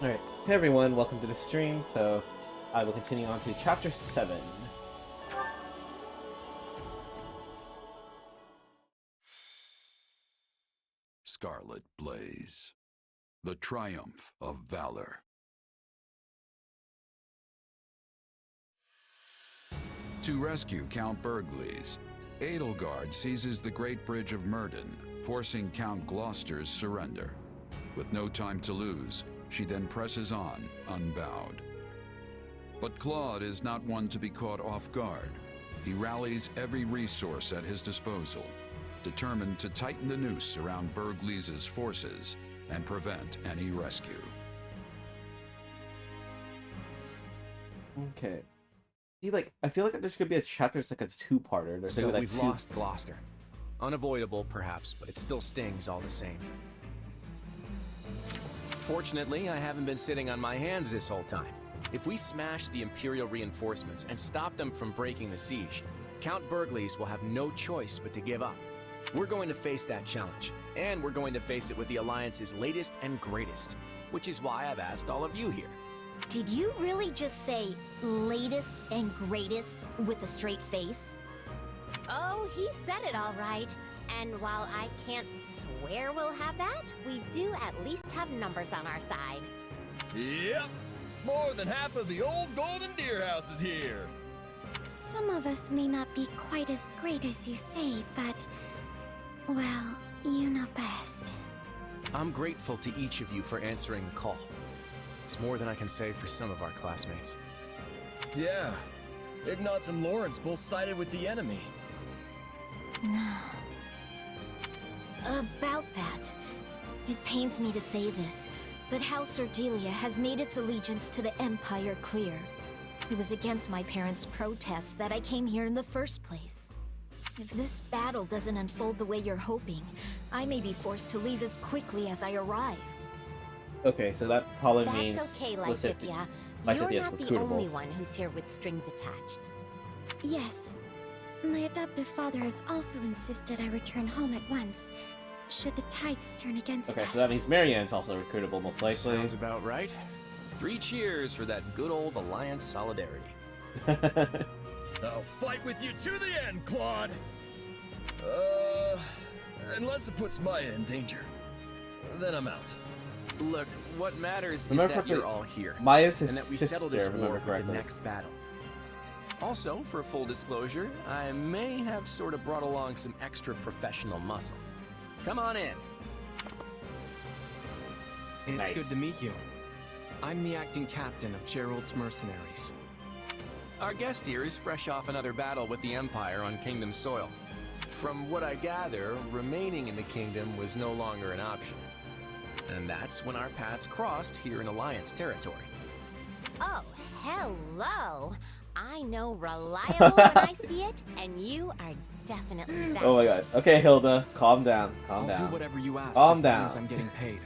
Alright, hey everyone, welcome to the stream. So, I will continue on to Chapter 7. Scarlet Blaze. The Triumph of Valor. To rescue Count Burgleys, Edelgard seizes the Great Bridge of Myrden, forcing Count Gloucester's surrender. With no time to lose, she then presses on, unbowed. But Claude is not one to be caught off guard. He rallies every resource at his disposal, determined to tighten the noose around Burgleys' forces and prevent any rescue. Okay. See, I feel like there's gonna be a chapter that's like a two-parter. There's So gonna be, we've lost Gloucester. Unavoidable, perhaps, but it still stings all the same. Fortunately, I haven't been sitting on my hands this whole time. If we smash the Imperial reinforcements and stop them from breaking the siege, Count Burgleys will have no choice but to give up. We're going to face that challenge, and we're going to face it with the Alliance's latest and greatest, which is why I've asked all of you here. Did you really just say latest and greatest with a straight face? Oh, he said it all right. And while I can't swear we'll have that, we do at least have numbers on our side. Yep, more than half of the old Golden Deer House is here. Some of us may not be quite as great as you say, but, well, you know best. I'm grateful to each of you for answering the call. It's more than I can say for some of our classmates. Yeah, Ignatz and Lawrence both sided with the enemy. About that. It pains me to say this, but House Ardelia has made its allegiance to the Empire clear. It was against my parents' protests that I came here in the first place. If this battle doesn't unfold the way you're hoping, I may be forced to leave as quickly as I arrived. Okay, so that probably means... That's okay, Lysithea. You're not the only one who's here with strings attached. Yes. My adoptive father has also insisted I return home at once, should the tides turn against us. Okay, so that means Marianne's also recruitable, most likely. Sounds about right. 3 cheers for that good old Alliance solidarity. I'll fight with you to the end, Claude! Unless it puts Maya in danger. Then I'm out. Look, what matters is Remember that you're correctly, all here, Maya's his and that we sister, settle this if I remember war with the correctly. next battle. Also, for full disclosure, I may have sort of brought along some extra professional muscle. Come on in. It's Nice. good to meet you. I'm the acting captain of Gerald's mercenaries. Our guest here is fresh off another battle with the Empire on Kingdom soil. From what I gather, remaining in the Kingdom was no longer an option. And that's when our paths crossed here in Alliance territory. Oh, hello! I know reliable when I see it, and you are definitely that. Oh my god. Okay, Hilda, calm down. Calm I'll down. do whatever you ask Calm as long as down. I'm getting paid.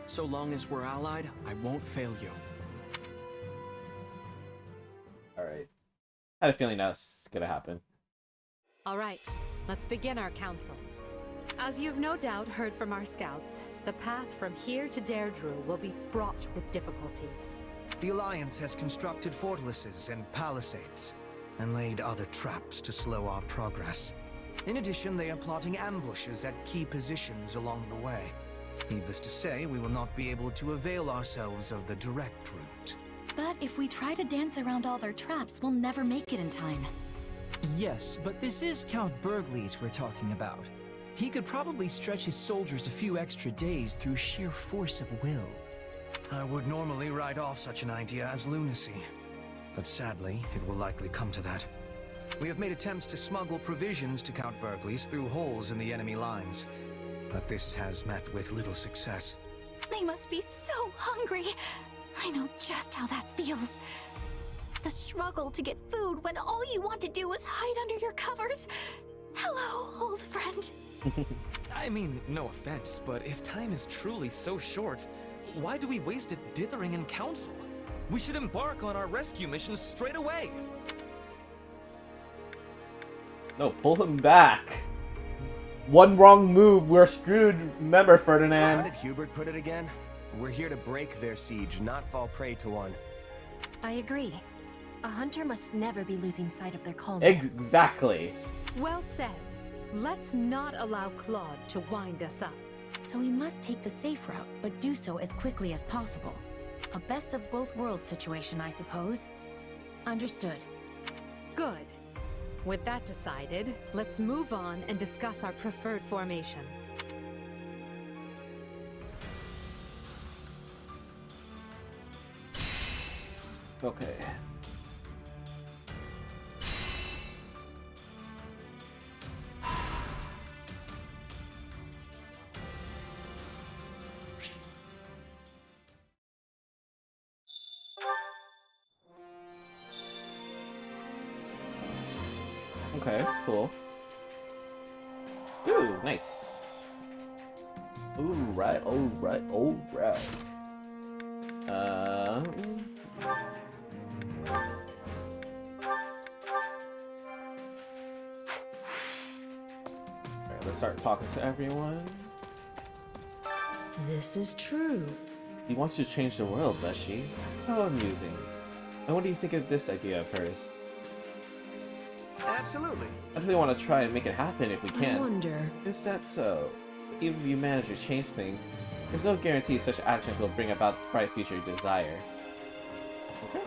So long as we're allied, I won't fail you. Alright. I had a feeling that's gonna happen. All right, let's begin our council. As you've no doubt heard from our scouts, the path from here to Deirdre will be fraught with difficulties. The Alliance has constructed fortresses and palisades, and laid other traps to slow our progress. In addition, they are plotting ambushes at key positions along the way. Needless to say, we will not be able to avail ourselves of the direct route. But if we try to dance around all their traps, we'll never make it in time. Yes, but this is Count Burgleys we're talking about. He could probably stretch his soldiers a few extra days through sheer force of will. I would normally write off such an idea as lunacy, but sadly, it will likely come to that. We have made attempts to smuggle provisions to Count Burgleys through holes in the enemy lines, but this has met with little success. They must be so hungry. I know just how that feels. The struggle to get food when all you want to do is hide under your covers. Hello, old friend. I mean, no offense, but if time is truly so short, why do we waste it dithering in council? We should embark on our rescue mission straight away! No, pull him back. One wrong move, we're screwed. Remember, How Ferdinand. did Hubert put it again? We're here to break their siege, not fall prey to one. I agree. A hunter must never be losing sight of their calmness. Exactly. Well said. Let's not allow Claude to wind us up. So we must take the safe route, but do so as quickly as possible. A best of both worlds situation, I suppose. Understood. Good. With that decided, let's move on and discuss our preferred formation. Okay. Okay, cool. Ooh, nice. Ooh, right, alright, alright. Alright, let's start talking to everyone. This is true. She wants to change the world, does she? How amusing. And what do you think of this idea of hers? Absolutely. I really want to try and make it happen if we can. I wonder. Is that so? Even if you manage to change things, there's no guarantee such actions will bring about the bright future you desire. Okay.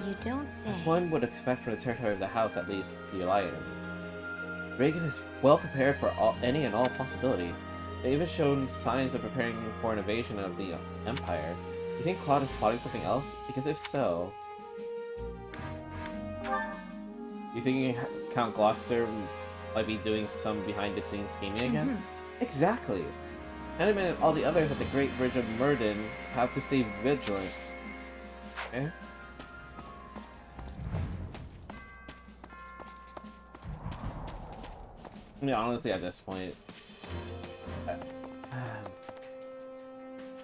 You don't say. As one would expect from the territory of the house, at least the Alliance. Reagan is well prepared for any and all possibilities. They even shown signs of preparing for an invasion of the Empire. Do you think Claude is plotting something else? Because if so... Do you think Count Gloucester might be doing some behind-the-scenes scheming again? Exactly! Enderman and all the others at the Great Bridge of Murden have to stay vigilant. Okay? I mean, honestly, at this point,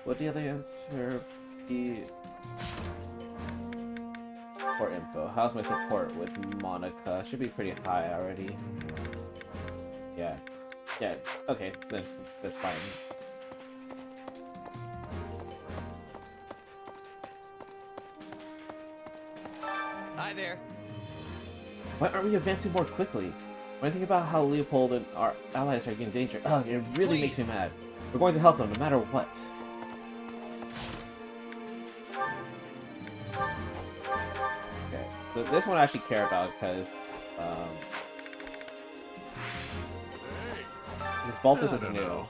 would the other answer be for info? How's my support with Monica? Should be pretty high already. Yeah. Yeah, okay, then that's fine. Hi there. Why aren't we advancing more quickly? When I think about how Leopold and our allies are in danger, ugh, it really makes me mad. We're going to help them no matter what. Okay, so this one I actually care about because this Baltus is new.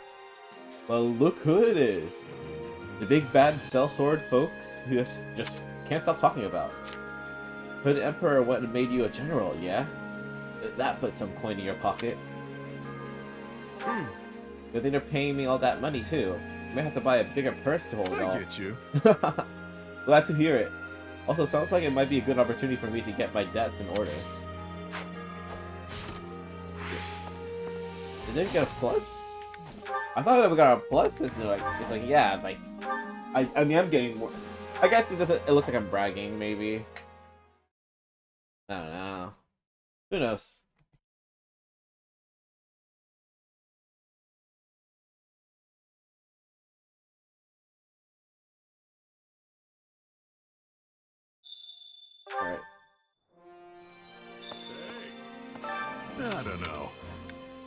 Well, look who it is. The big bad sellsword folks who just can't stop talking about. But the Emperor what made you a general, yeah? That put some coin in your pocket. Good thing they're paying me all that money too. You might have to buy a bigger purse to hold it all. I get you. Glad to hear it. Also, sounds like it might be a good opportunity for me to get my debts in order. Did they get a plus? I thought I got a plus. It's like yeah, like I mean I'm getting more. I guess it looks like I'm bragging maybe. I don't know. Who knows? Alright. I don't know.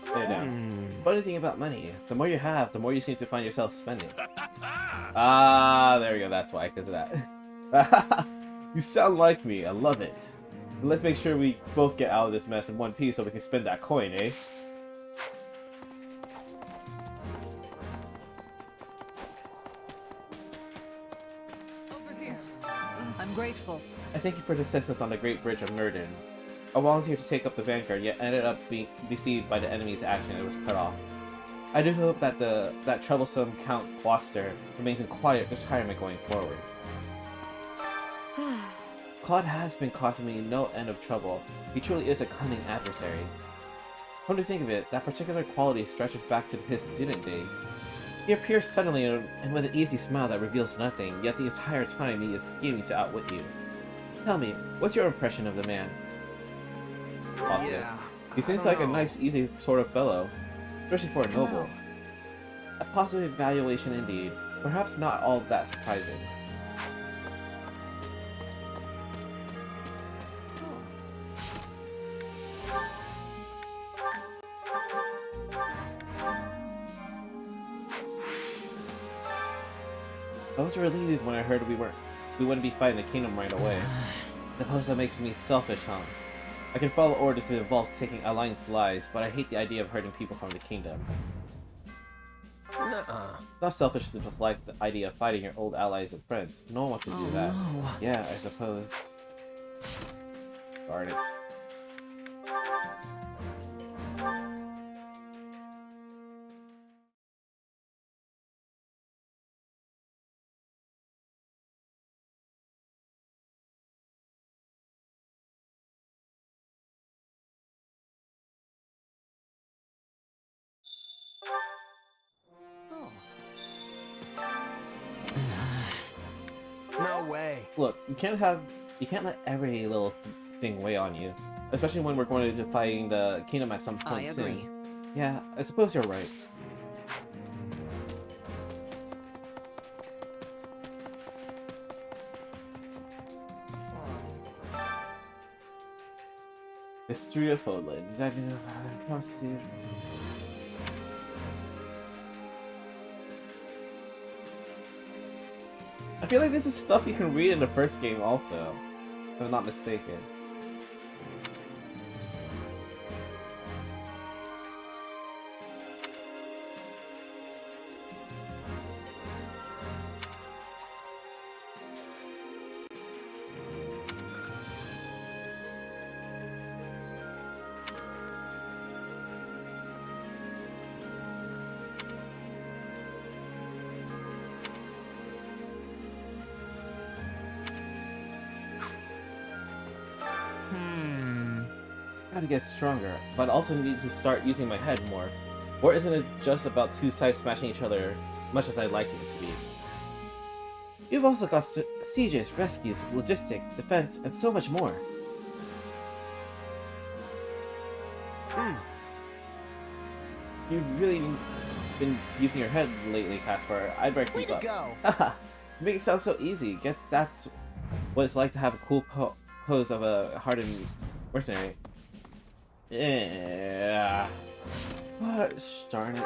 Stay down. Funny thing about money, the more you have, the more you seem to find yourself spending. Ah, there we go, that's why, because of that. You sound like me, I love it. Let's make sure we both get out of this mess in one piece so we can spend that coin, eh? Over here. I'm grateful. I thank you for the census on the Great Bridge of Murden. I volunteered to take up the vanguard, yet ended up being deceived by the enemy's action and was cut off. I do hope that that troublesome Count Gloucester remains in quiet retirement going forward. Claude has been causing me no end of trouble. He truly is a cunning adversary. Come to think of it, that particular quality stretches back to his student days. He appears suddenly and with an easy smile that reveals nothing, yet the entire time he is scheming to outwit you. Tell me, what's your impression of the man? Positive. Yeah, He seems like a nice, easy sort of fellow, especially for a noble. A positive evaluation indeed, perhaps not all that surprising. I was relieved when I heard we wouldn't be fighting the kingdom right away. Suppose that makes me selfish, huh? I can follow orders that involves taking alliance lives, but I hate the idea of hurting people from the kingdom. It's not selfish to dislike the idea of fighting your old allies and friends. No one wants to do that. no. Yeah, I suppose. Darn it. No way. Look, you can't let every little thing weigh on you, especially when we're going to be fighting the kingdom at some point soon. Yeah, I suppose you're right. History of Odin. I feel like this is stuff you can read in the first game also, if I'm not mistaken. Gotta get stronger, but I also need to start using my head more. Or isn't it just about two sides smashing each other, much as I'd like it to be? You've also got sieges, rescues, logistics, defense, and so much more. You've really been using your head lately, Caspar. I'd better keep up. Haha, you make it sound so easy. Guess that's what it's like to have a cool pose of a hardened mercenary. Yeah. What? Darn it.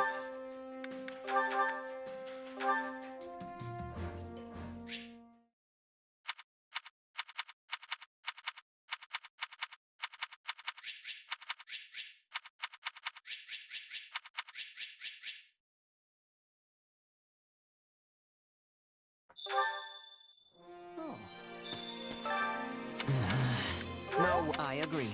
No, I agree.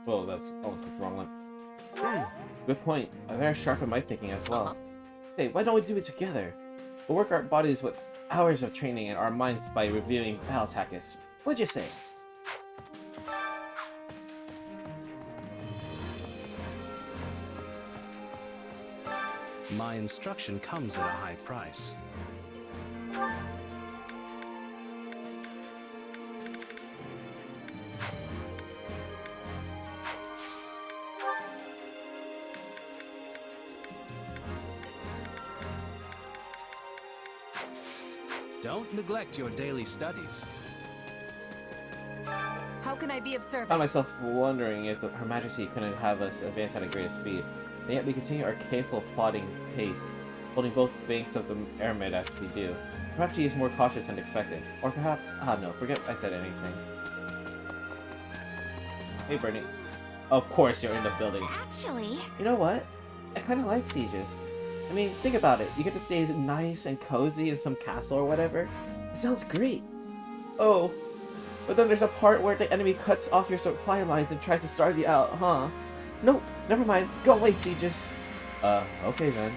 Whoa, that's almost the wrong one. Good point. I better sharpen my thinking as well. Hey, why don't we do it together? We'll work our bodies with hours of training and our minds by reviewing battle tactics. What'd you say? My instruction comes at a high price. Don't neglect your daily studies. How can I be of I service? found myself wondering if Her Majesty couldn't have us advance at a greater speed, and yet we continue our careful plodding pace, holding both banks of the Aramid as we do. Perhaps she is more cautious than expected, or perhaps, no, forget I said anything. Hey Bernie. Of course you're in the building. Actually... You know what? I kinda like sieges. I mean, think about it. You get to stay nice and cozy in some castle or whatever. It sounds great. Oh, but then there's a part where the enemy cuts off your supply lines and tries to starve you out, huh? Nope, never mind. Go away, sieges. Okay then.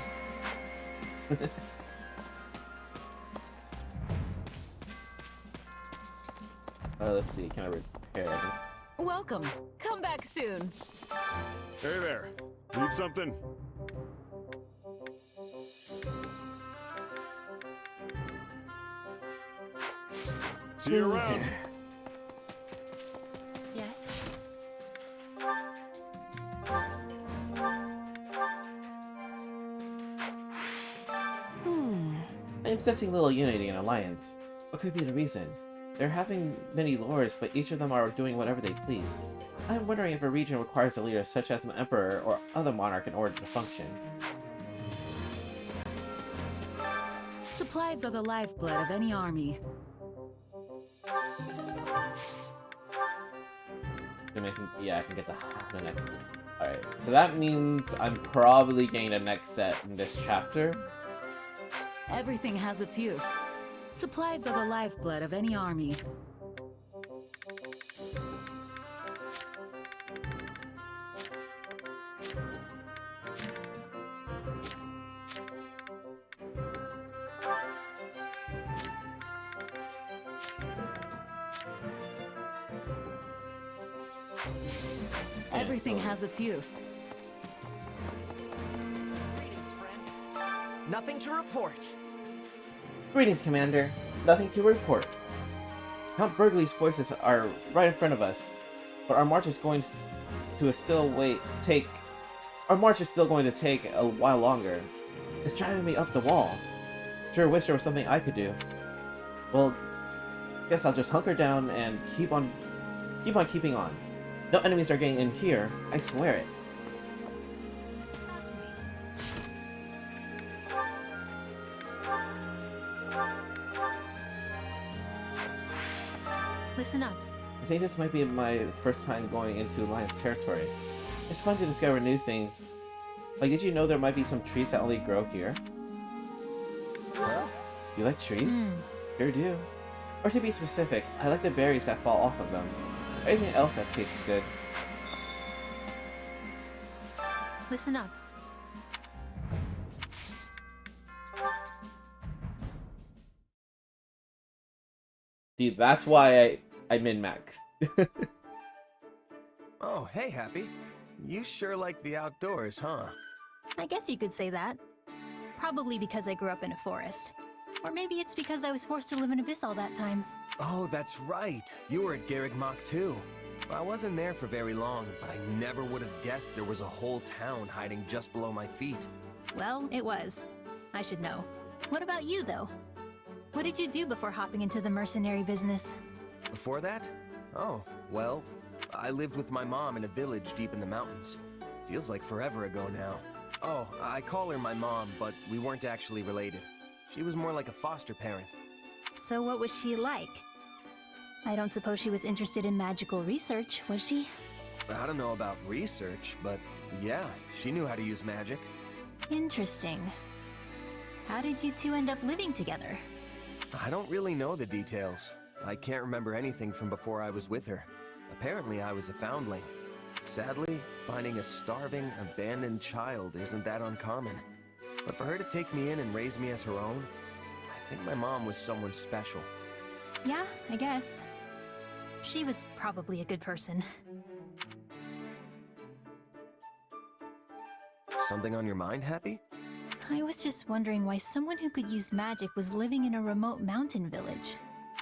Let's see, can I repair this? Welcome. Come back soon. Hey there. Need something? See you around. Yes? I'm sensing little unity and alliance. What could be the reason? They're having many lords, but each of them are doing whatever they please. I'm wondering if a region requires a leader such as an emperor or other monarch in order to function. Supplies are the lifeblood of any army. Yeah, I can get the next. Alright, so that means I'm probably getting the next set in this chapter. Everything has its use. Supplies are the lifeblood of any army. Everything has its use. Nothing to report. Greetings, Commander. Nothing to report. Count Burgley's forces are right in front of us, but our march is going to still take a while longer. It's driving me up the wall. Sure wish there was something I could do. Well, guess I'll just hunker down and keep on keeping on. No enemies are getting in here, I swear it. Listen up. I think this might be my first time going into Alliance territory. It's fun to discover new things. Like, did you know there might be some trees that only grow here? You like trees? Sure do. Or to be specific, I like the berries that fall off of them. Or anything else that tastes good. Listen up. See, that's why I min-max. Oh, hey, Happy. You sure like the outdoors, huh? I guess you could say that. Probably because I grew up in a forest. Or maybe it's because I was forced to live in Abyss all that time. Oh, that's right. You were at Garreg too. I wasn't there for very long, but I never would have guessed there was a whole town hiding just below my feet. Well, it was. I should know. What about you, though? What did you do before hopping into the mercenary business? Before that? Oh, well, I lived with my mom in a village deep in the mountains. Feels like forever ago now. Oh, I call her my mom, but we weren't actually related. She was more like a foster parent. So what was she like? I don't suppose she was interested in magical research, was she? I don't know about research, but yeah, she knew how to use magic. Interesting. How did you two end up living together? I don't really know the details. I can't remember anything from before I was with her. Apparently I was a foundling. Sadly, finding a starving, abandoned child isn't that uncommon. But for her to take me in and raise me as her own, I think my mom was someone special. Yeah, I guess. She was probably a good person. Something on your mind, Happy? I was just wondering why someone who could use magic was living in a remote mountain village.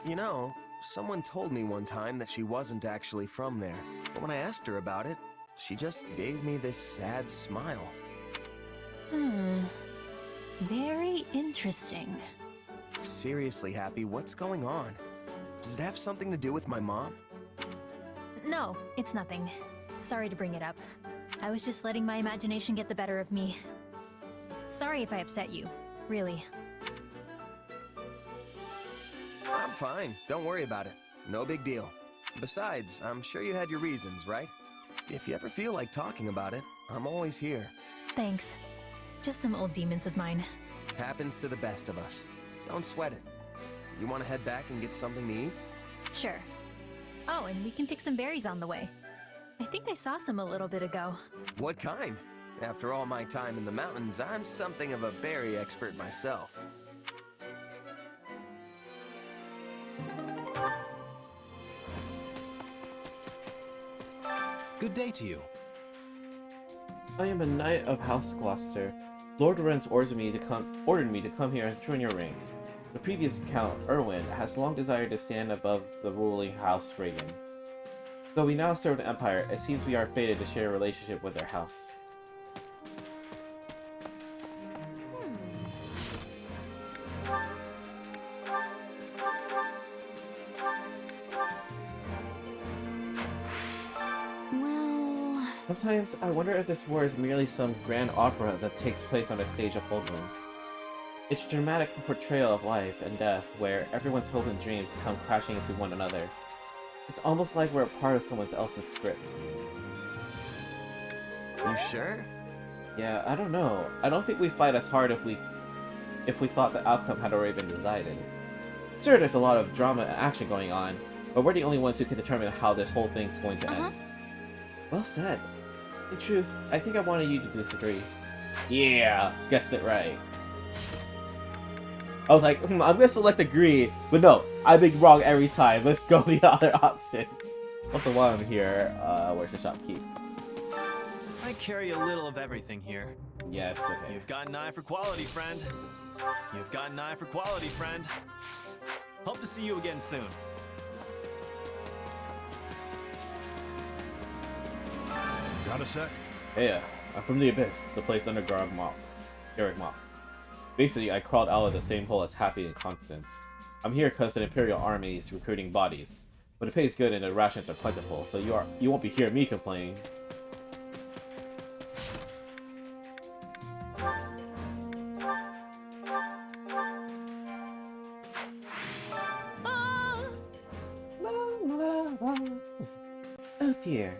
You know, someone told me one time that she wasn't actually from there. But when I asked her about it, she just gave me this sad smile. Very interesting. Seriously, Happy, what's going on? Does it have something to do with my mom? No, it's nothing. Sorry to bring it up. I was just letting my imagination get the better of me. Sorry if I upset you. Really. I'm fine. Don't worry about it. No big deal. Besides, I'm sure you had your reasons, right? If you ever feel like talking about it, I'm always here. Thanks. Just some old demons of mine. Happens to the best of us. Don't sweat it. You want to head back and get something to eat? Sure. Oh, and we can pick some berries on the way. I think I saw some a little bit ago. What kind? After all my time in the mountains, I'm something of a berry expert myself. Good day to you. I am a knight of House Gloucester. Lord Lorenz ordered me to come here and join your ranks. The previous Count, Erwin, has long desired to stand above the ruling House Reagan. Though we now serve the Empire, it seems we are fated to share a relationship with their house. Well... Sometimes I wonder if this war is merely some grand opera that takes place on a stage of Emblem. It's a dramatic portrayal of life and death where everyone's hopes and dreams come crashing into one another. It's almost like we're a part of someone else's script. You sure? Yeah, I don't know. I don't think we'd fight as hard if we thought the outcome had already been decided. Sure, there's a lot of drama and action going on, but we're the only ones who can determine how this whole thing's going to end. Well said. In truth, I think I wanted you to disagree. Yeah, guessed it right. I was like, I'm gonna select agree, but no, I've been wrong every time. Let's go the other option. Also, while I'm here, where's the shopkeep? I carry a little of everything here. Yes, okay. You've got an eye for quality, friend. You've got an eye for quality, friend. Hope to see you again soon. Got a sec? Yeah, I'm from the Abyss, the place under Garrett Mock. Basically, I crawled out of the same hole as Happy and Constance. I'm here because the Imperial Army is recruiting bodies, but the pay is good and the rations are plentiful, so you won't be hearing me complain. Oh dear.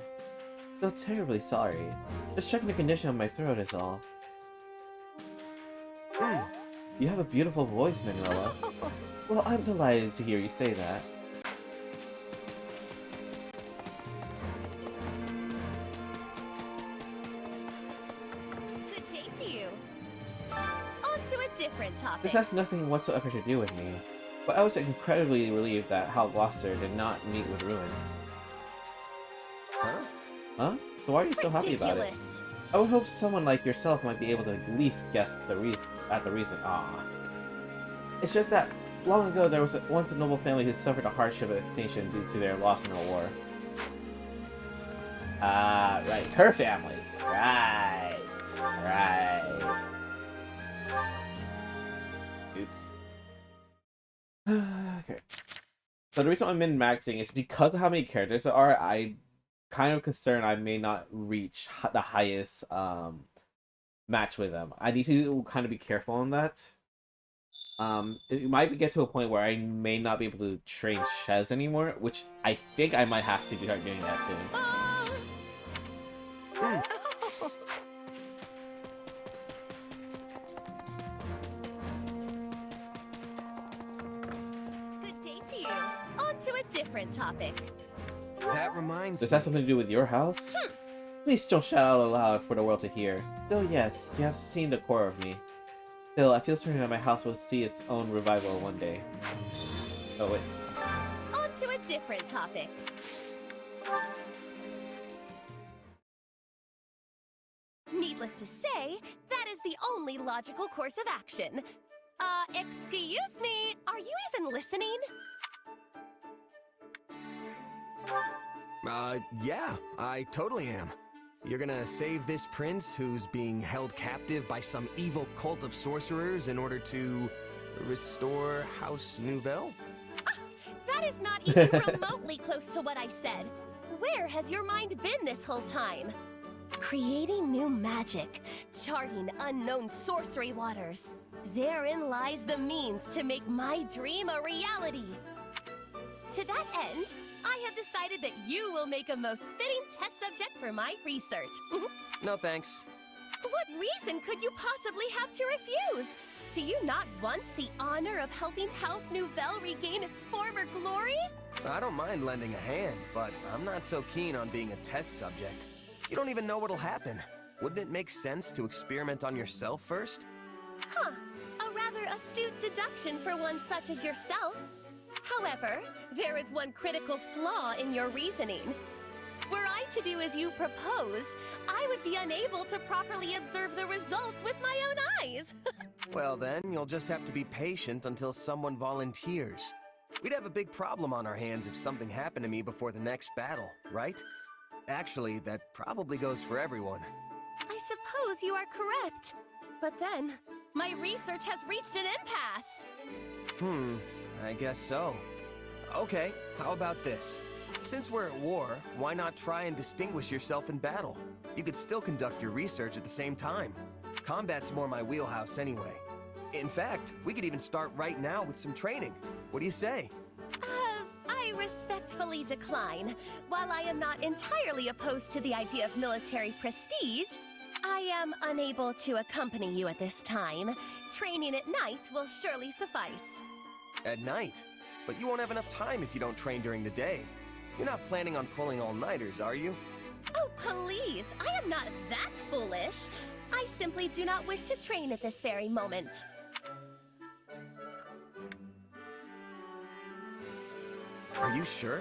So terribly sorry. Just checking the condition of my throat is all. You have a beautiful voice, Manuela. Well, I'm delighted to hear you say that. Good day to you. On to a different topic. This has nothing whatsoever to do with me, but I was incredibly relieved that Hal Gloucester did not meet with Ruin. Huh? Huh? So why are you so happy about it? I would hope someone like yourself might be able to at least guess the reason. It's just that long ago there was once a noble family who suffered a hardship of extinction due to their loss in a war. Right, her family. Right. Oops. Okay. So the reason I'm min-maxing is because of how many characters there are. I'm kind of concerned I may not reach the highest match with them. I need to kind of be careful on that. It might get to a point where I may not be able to train Ch.7 anymore, which I think I might have to start doing that soon. Good day to you. On to a different topic. That reminds me. Does that have something to do with your house? Please don't shout out aloud for the world to hear. Still, yes, you have seen the core of me. Still, I feel certain that my house will see its own revival one day. Oh, wait. On to a different topic. Needless to say, that is the only logical course of action. Excuse me, are you even listening? Yeah, I totally am. You're gonna save this prince who's being held captive by some evil cult of sorcerers in order to restore House Nouvelle? That is not even remotely close to what I said. Where has your mind been this whole time? Creating new magic, charting unknown sorcery waters. Therein lies the means to make my dream a reality. To that end, I have decided that you will make a most fitting test subject for my research. No thanks. What reason could you possibly have to refuse? Do you not want the honor of helping House Nouvelle regain its former glory? I don't mind lending a hand, but I'm not so keen on being a test subject. You don't even know what'll happen. Wouldn't it make sense to experiment on yourself first? Huh. A rather astute deduction for one such as yourself. However, there is one critical flaw in your reasoning. Were I to do as you propose, I would be unable to properly observe the results with my own eyes. Well then, you'll just have to be patient until someone volunteers. We'd have a big problem on our hands if something happened to me before the next battle, right? Actually, that probably goes for everyone. I suppose you are correct. But then, my research has reached an impasse. I guess so. Okay, how about this? Since we're at war, why not try and distinguish yourself in battle? You could still conduct your research at the same time. Combat's more my wheelhouse anyway. In fact, we could even start right now with some training. What do you say? I respectfully decline. While I am not entirely opposed to the idea of military prestige, I am unable to accompany you at this time. Training at night will surely suffice. At night? But you won't have enough time if you don't train during the day. You're not planning on pulling all-nighters, are you? Oh, please! I am not that foolish! I simply do not wish to train at this very moment. Are you sure?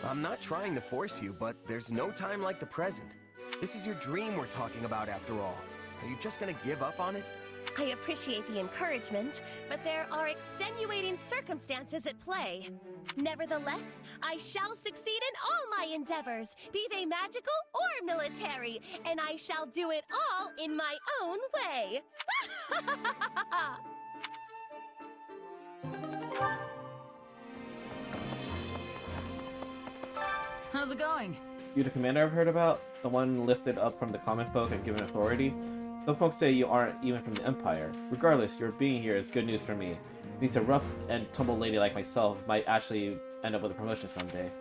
I'm not trying to force you, but there's no time like the present. This is your dream we're talking about after all. Are you just gonna give up on it? I appreciate the encouragement, but there are extenuating circumstances at play. Nevertheless, I shall succeed in all my endeavors, be they magical or military, and I shall do it all in my own way. How's it going? You the commander I've heard about? The one lifted up from the common folk and given authority? Some folks say you aren't even from the Empire. Regardless, your being here is good news for me. It means a rough and tumble lady like myself might actually end up with a promotion someday.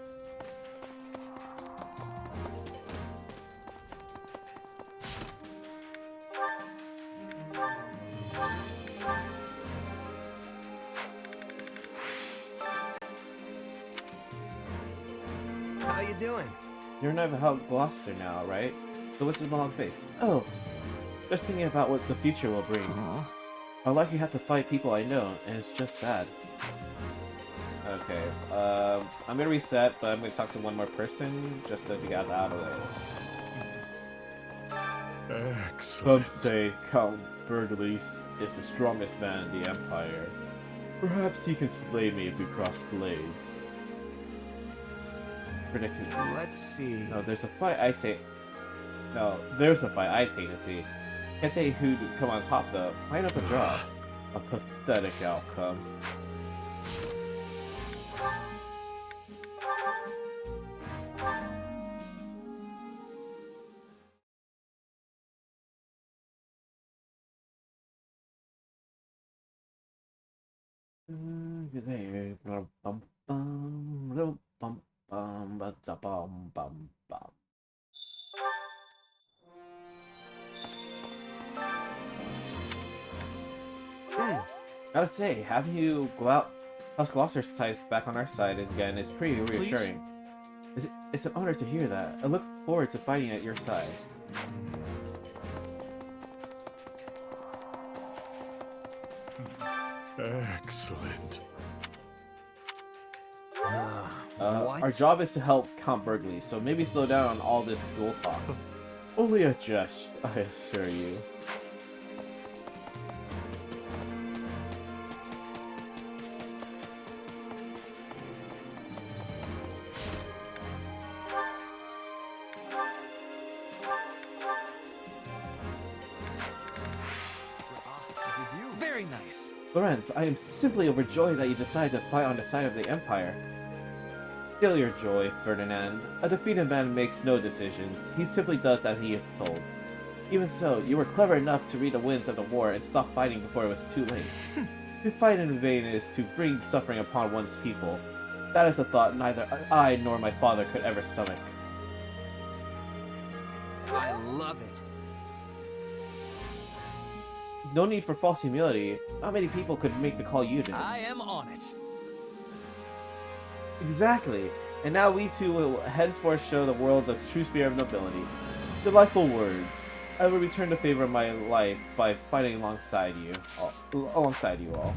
How you doing? You're not help Gloucester now, right? So what's with the long face? Oh, just thinking about what the future will bring. I'll likely have to fight people I know, and it's just sad. Okay, I'm gonna reset, but I'm gonna talk to one more person, just so to get that out of the way. Excellent. Some say Count Burgles is the strongest man in the Empire. Perhaps he can slay me if we cross blades. Predicted. Let's see. No, there's a fight I'd say. No, there's a fight I'd pay to see. Can't say who'd come on top though. Might up a draw. A pathetic outcome. I would say, having you go out, plus Gloucester's ties back on our side again is pretty reassuring. It's an honor to hear that. I look forward to fighting at your side. Excellent. Our job is to help Count Burgles, so maybe slow down on all this duel talk. Only a jest, I assure you. Very nice. Lorenz, I am simply overjoyed that you decided to fight on the side of the Empire. Still your joy, Ferdinand. A defeated man makes no decisions. He simply does as he is told. Even so, you were clever enough to read the winds of the war and stop fighting before it was too late. To fight in vain is to bring suffering upon one's people. That is a thought neither I nor my father could ever stomach. I love it. No need for false humility. Not many people could make the call you did. I am on it. Exactly. And now we two will henceforth show the world the true spirit of nobility. Delightful words. I will return the favor of my life by fighting alongside you all.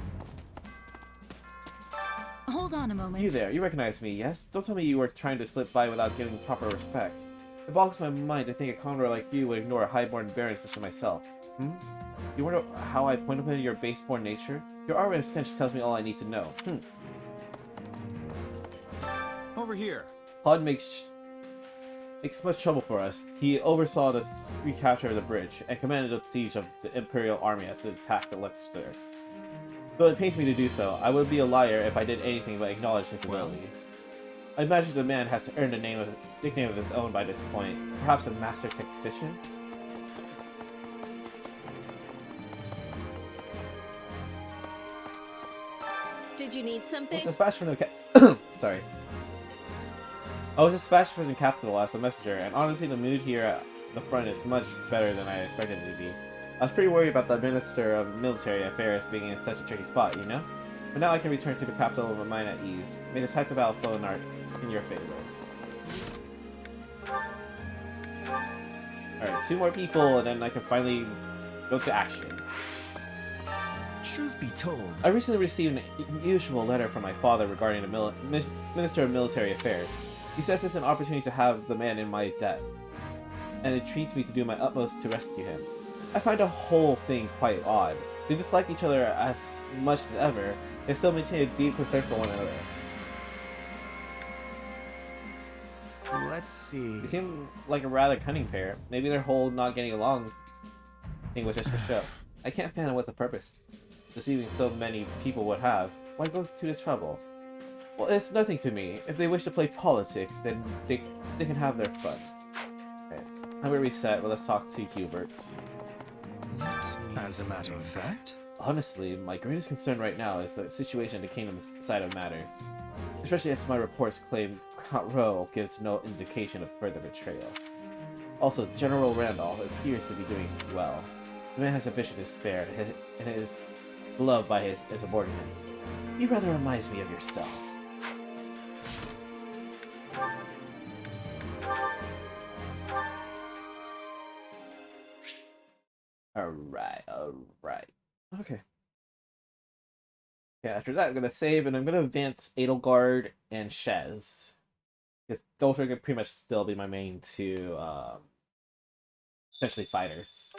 Hold Hold on a moment. You there, you recognize me, yes? Don't tell me you were trying to slip by without giving proper respect. It boggles my mind to think a conqueror like you would ignore a highborn baron such as myself. Hmm? You wonder how I pointed your baseborn nature? Your aura and stench tells me all I need to know. Over here. Hod makes much trouble for us. He oversaw the recapture of the bridge and commanded the siege of the Imperial army as to attack the Leicester. Though it pains me to do so, I would be a liar if I did anything but acknowledge his ability. I imagine the man has earned a nickname of his own by this point. Perhaps a master tactician? Did you need something? I was dispatched from the sorry. I was dispatched from the capital as a messenger, and honestly the mood here at the front is much better than I expected it to be. I was pretty worried about the Minister of Military Affairs being in such a tricky spot, you know? But now I can return to the capital with my mind at ease. May the tide of battle flow in your favor. Alright, 2 more people, and then I can finally go to action. Truth be told, I recently received an unusual letter from my father regarding the Minister of Military Affairs. He says it's an opportunity to have the man in my debt, and entreats me to do my utmost to rescue him. I find the whole thing quite odd. They dislike each other as much as ever, and still maintain a deep concern for one another. Let's see. They seem like a rather cunning pair. Maybe their whole not getting along thing was just for show. I can't fathom what the purpose deceiving so many people would have. Why go to the trouble? Well, it's nothing to me. If they wish to play politics, then they can have their fun. Okay. I'm gonna reset, but let's talk to Hubert. As a matter of fact? Honestly, my greatest concern right now is the situation in the kingdom's side of matters. Especially as my reports claim Count Rowe gives no indication of further betrayal. Also, General Randolph appears to be doing well. The man has ambition to spare, and is beloved by his subordinates. He rather reminds me of yourself. Alright. Okay. Yeah, after that I'm gonna save, and I'm gonna advance Edelgard and Ch.7. Because those are gonna pretty much still be my main 2, essentially fighters.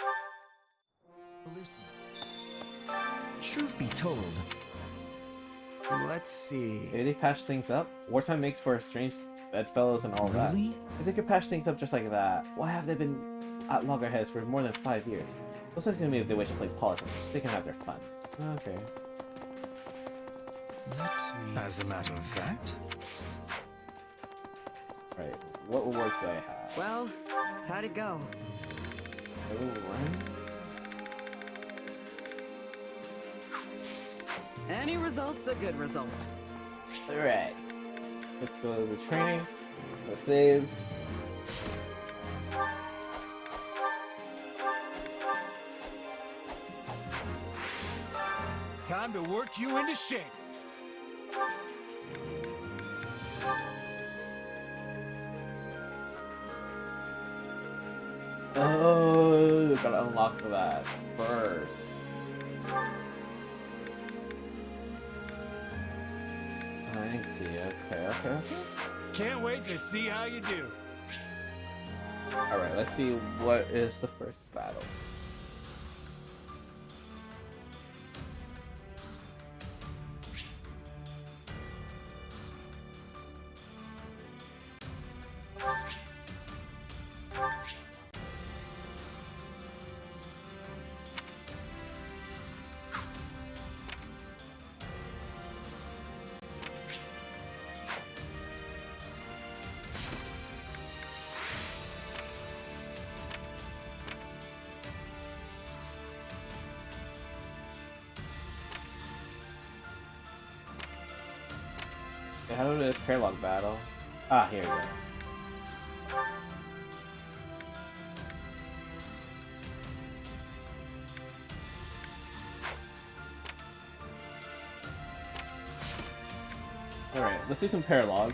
listen. Truth be told, let's see. Maybe they patch things up? Wartime makes for strange bedfellows and all that. If they could patch things up just like that, why have they been at loggerheads for more than 5 years? Listen to me if they wish to play politics. They can have their fun. Okay. As a matter of fact. Right. What rewards do I have? Well, how'd it go? Any result's a good result. Alright. Let's go to the training. Let's save. Time to work you into shape. Oh, gotta unlock that first. I see. Okay. Can't wait to see how you do. Alright, let's see what is the first battle. How did the Paralogue battle? Ah, here we go. Alright, let's do some Paralogues.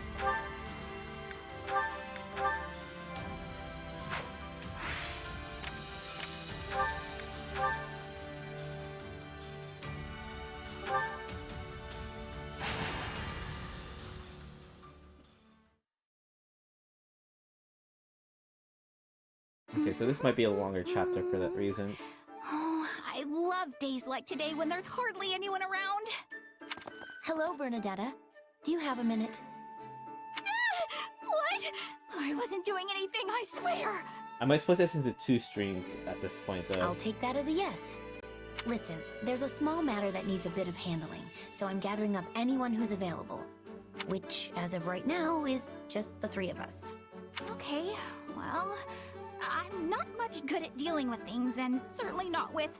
Okay, so this might be a longer chapter for that reason. Oh, I love days like today when there's hardly anyone around. Hello, Bernadetta. Do you have a minute? What? I wasn't doing anything, I swear. I might split this into 2 streams at this point, though. I'll take that as a yes. Listen, there's a small matter that needs a bit of handling, so I'm gathering up anyone who's available. Which, as of right now, is just the 3 of us. Okay, well, I'm not much good at dealing with things, and certainly not with,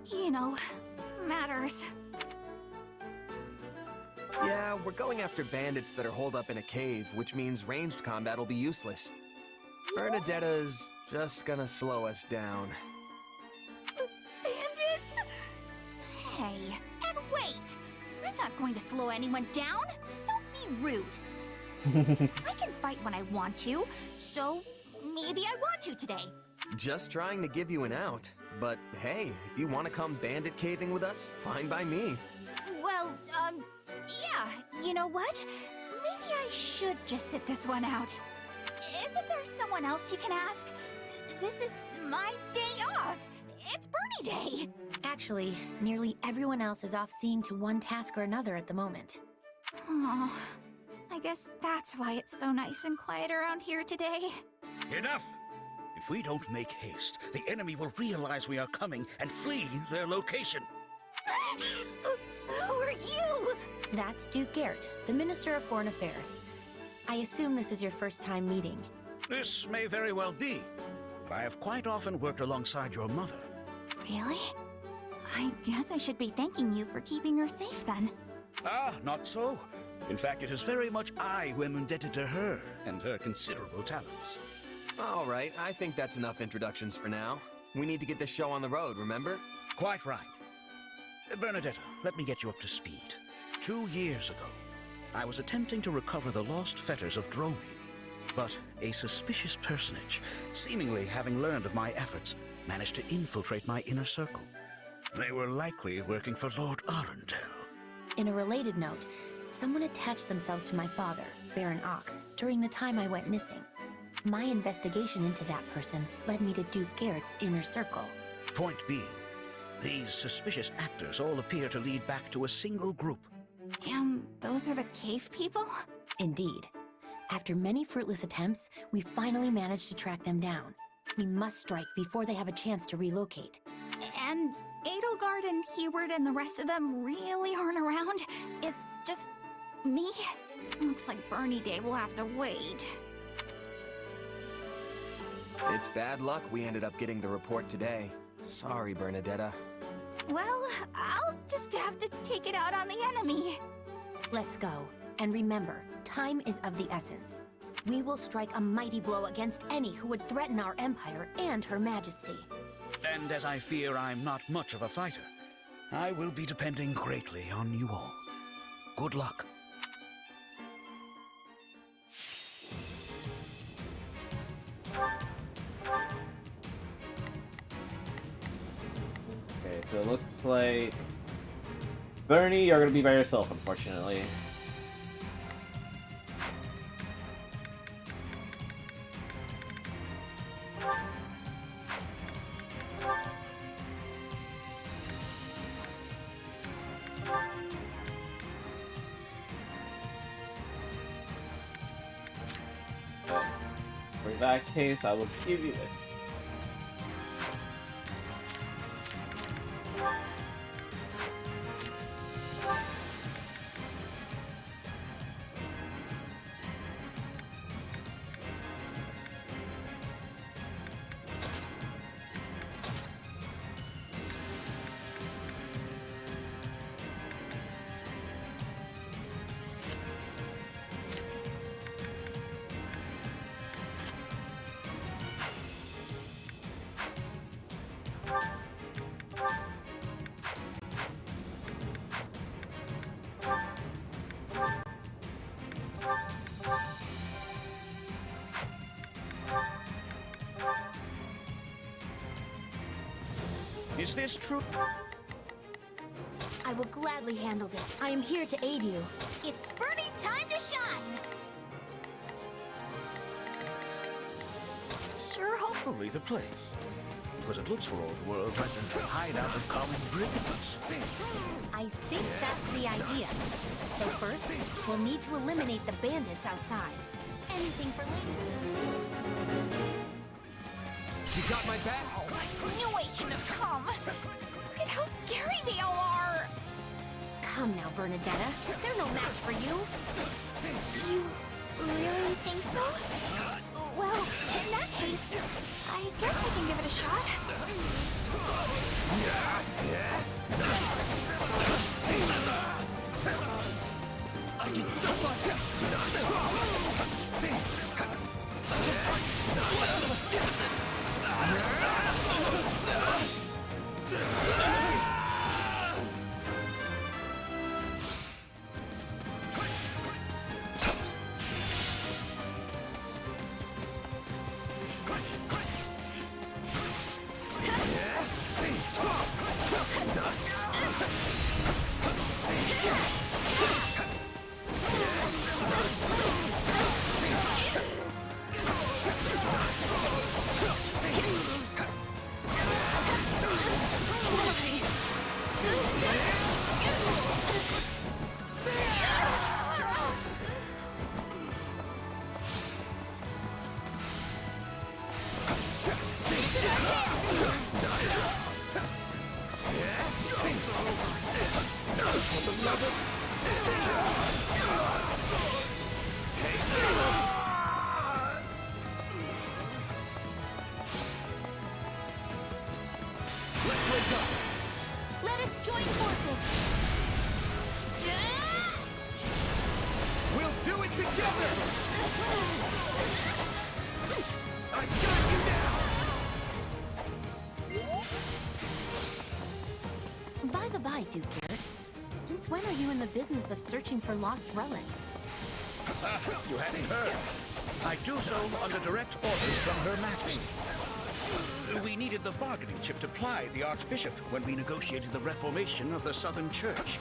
you know, matters. Yeah, we're going after bandits that are holed up in a cave, which means ranged combat will be useless. Bernadetta's just gonna slow us down. Bandits? Hey, and wait! I'm not going to slow anyone down. Don't be rude. I can fight when I want to, so maybe I want to today. Just trying to give you an out. But hey, if you want to come bandit caving with us, fine by me. Well, yeah, you know what? Maybe I should just sit this one out. Isn't there someone else you can ask? This is my day off. It's Bernie Day. Actually, nearly everyone else is off seeing to one task or another at the moment. Oh, I guess that's why it's so nice and quiet around here today. Enough! If we don't make haste, the enemy will realize we are coming and flee their location. Who are you? That's Duke Garrett, the Minister of Foreign Affairs. I assume this is your first time meeting. This may very well be, but I have quite often worked alongside your mother. Really? I guess I should be thanking you for keeping her safe then. Ah, not so. In fact, it is very much I who am indebted to her and her considerable talents. All right, I think that's enough introductions for now. We need to get this show on the road, remember? Quite right. Bernadetta, let me get you up to speed. 2 years ago, I was attempting to recover the lost fetters of Dromi, but a suspicious personage, seemingly having learned of my efforts, managed to infiltrate my inner circle. They were likely working for Lord Arundel. In a related note, someone attached themselves to my father, Baron Ox, during the time I went missing. My investigation into that person led me to Duke Garrett's inner circle. Point being, these suspicious actors all appear to lead back to a single group. And those are the cave people? Indeed. After many fruitless attempts, we finally managed to track them down. We must strike before they have a chance to relocate. And Edelgard and Heward and the rest of them really aren't around? It's just me? Looks like Bernie Day will have to wait. It's bad luck we ended up getting the report today. Sorry, Bernadetta. Well, I'll just have to take it out on the enemy. Let's go. And remember, time is of the essence. We will strike a mighty blow against any who would threaten our empire and her majesty. And as I fear I'm not much of a fighter, I will be depending greatly on you all. Good luck. Okay, so it looks like... Bernie, you're gonna be by yourself, unfortunately. For that case, I will give you this. Is this true? I will gladly handle this. I am here to aid you. It's Bernie's time to shine! Sure hope Only the place. Because it looks for all the world like a hideout of common brigands. I think that's the idea. So first, we'll need to eliminate the bandits outside. Anything for later. You got my back? I knew I shouldn't have come. Look at how scary they all are. Come now, Bernadetta. They're no match for you. You really think so? Well, in that case, I guess we can give it a shot. I can still fight. Let us join forces. We'll do it together! I got you now! By the by, Duke Garrett, since when are you in the business of searching for lost relics? You hadn't heard. I do so under direct orders from Her Majesty. We needed the bargaining chip to ply the Archbishop when we negotiated the reformation of the Southern Church.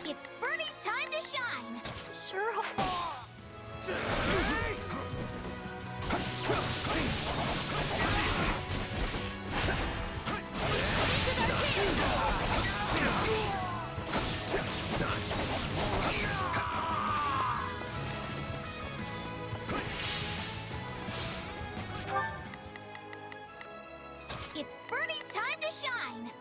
It's Bernie's time to shine. Sure hope. It's Bernie's time to shine.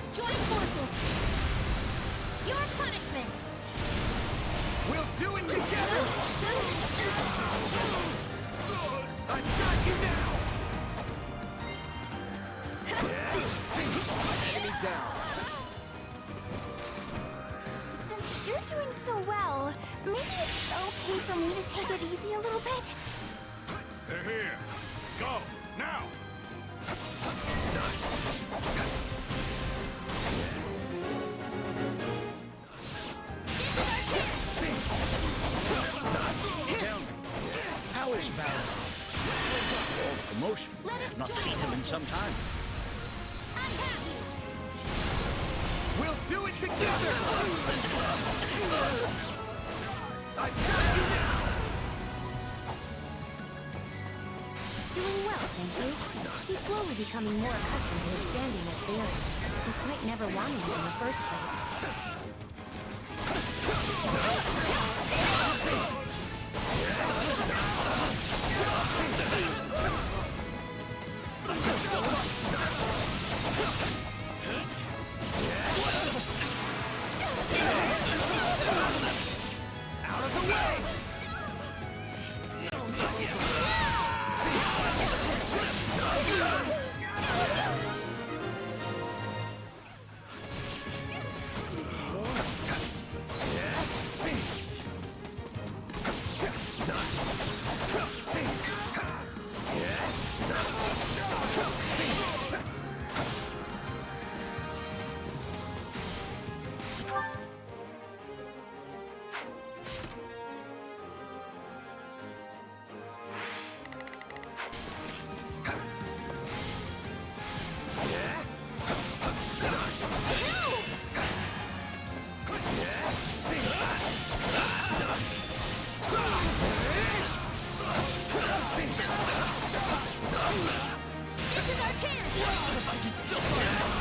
us join forces. Your punishment. We'll do it together! I've got you now! Enemy down. Since you're doing so well, maybe it's okay for me to take it easy a little bit? They're here. Go, now! Tell me, how is Paralogues? All the commotion. I've not seen him in some time. We'll do it together! I've got you now! Doing well, thank you. He's slowly becoming more accustomed to his standing as Baron, despite never wanting it in the first place. Out of the way! This is our chance! If I can still take this!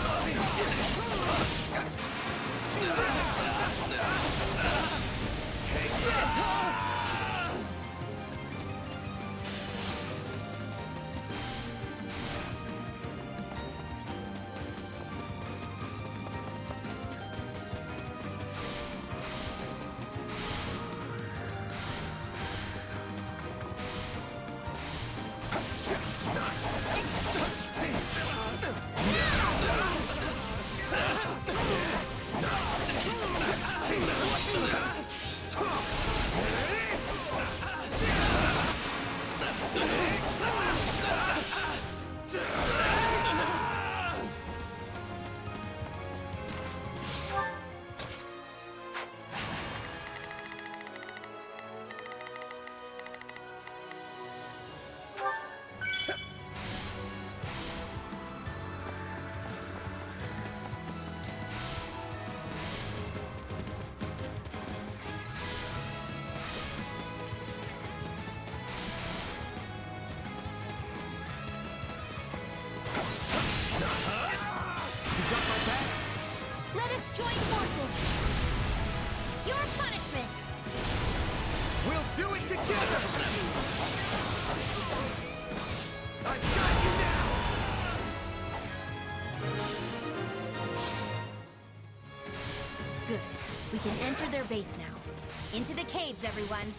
Let us join forces. Your punishment. We'll do it together! I've got you now! Good. We can enter their base now. Into the caves, everyone.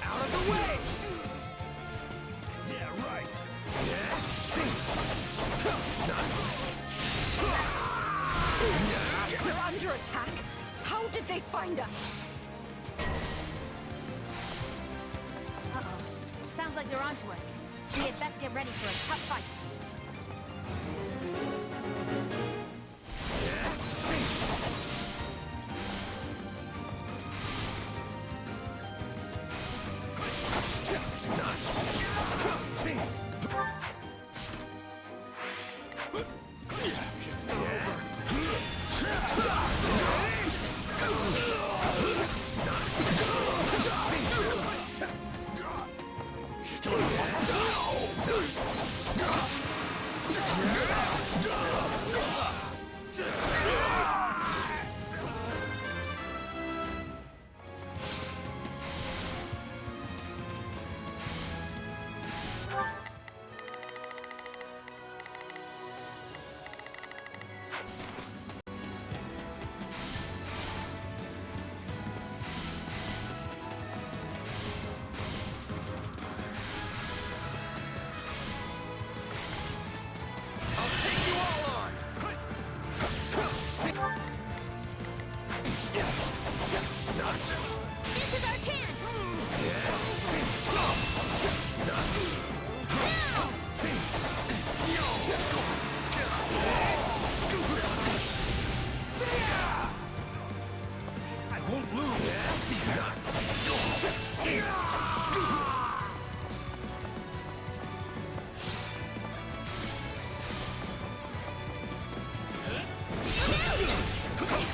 Out of the way! Yeah, right. We're under attack? How did they find us? Uh-oh. Sounds like they're onto us. We had best get ready for a tough fight. It's not over.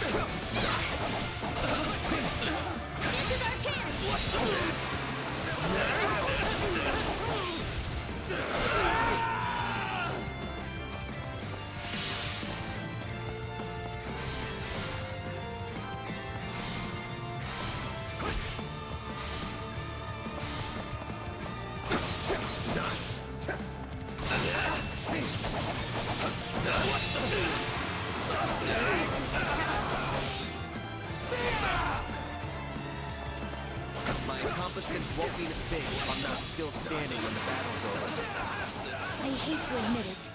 This is our chance! My accomplishments won't mean a thing if I'm not still standing when the battle's over. I hate to admit it,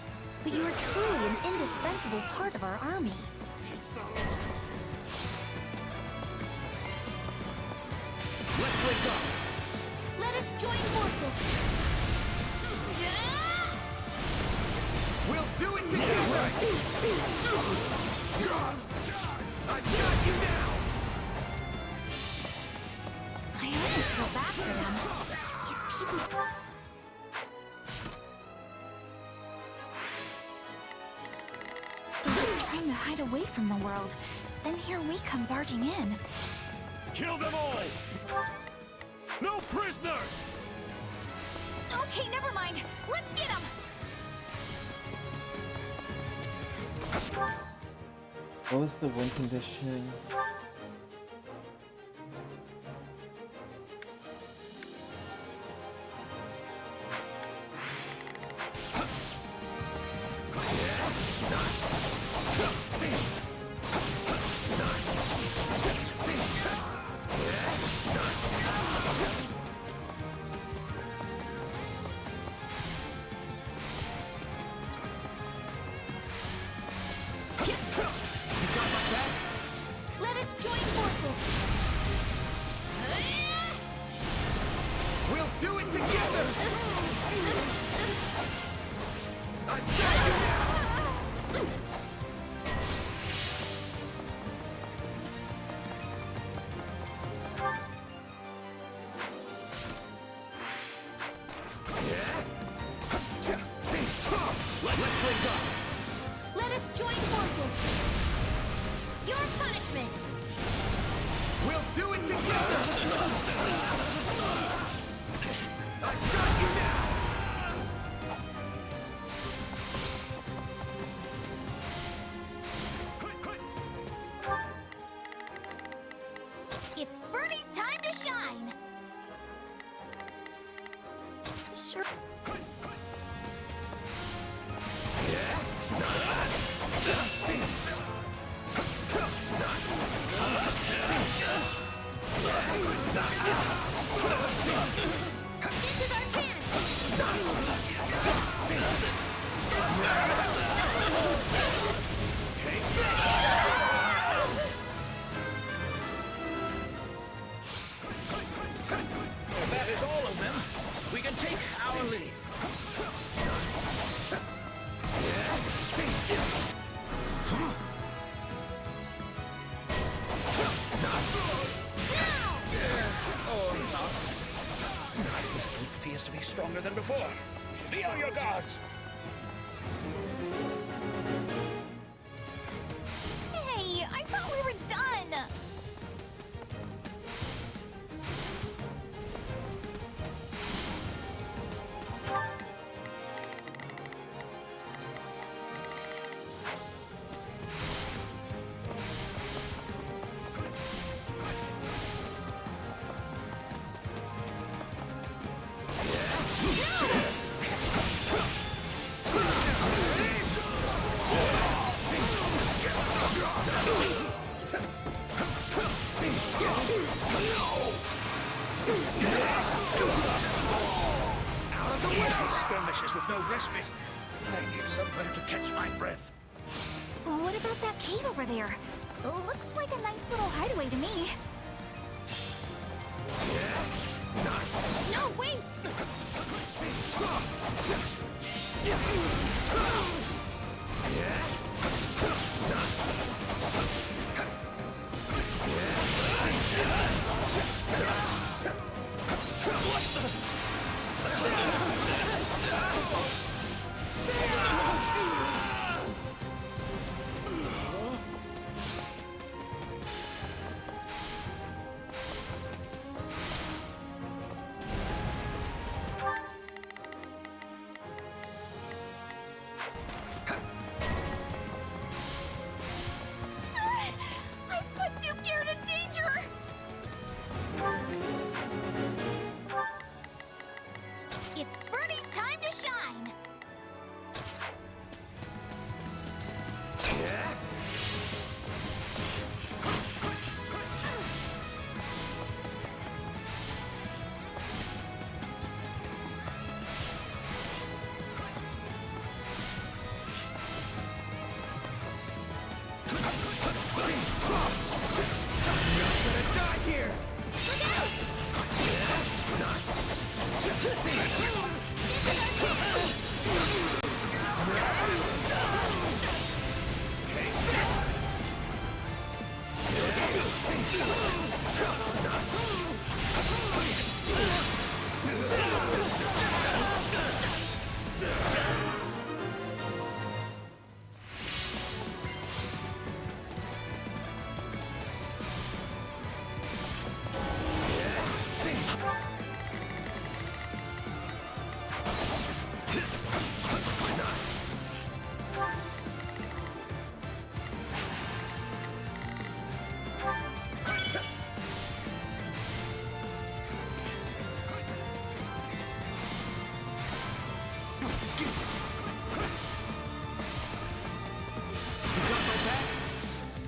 but you are truly an indispensable part of our army. Let's link up! Let us join forces! We'll do it together! I've got you now! I almost feel bad for them. These people... They're just trying to hide away from the world. Then here we come barging in. Kill them all! No prisoners! Okay, never mind. Let's get him! What was the win condition? Let us join forces! We'll do it together! I've got you now! Let's link up! Let us join forces! Your punishment! We'll do it together! I've got you now! It's Bernie's time to shine! Sure. This is our chance! If that is all of them, we can take our leave. This group appears to be stronger than before. Be on your guards. Hey, I thought we were done! These skirmishes with no respite. I need somewhere to catch my breath. What about that cave over there? Looks like a nice little hideaway to me. No, wait! gonna die here! Look out!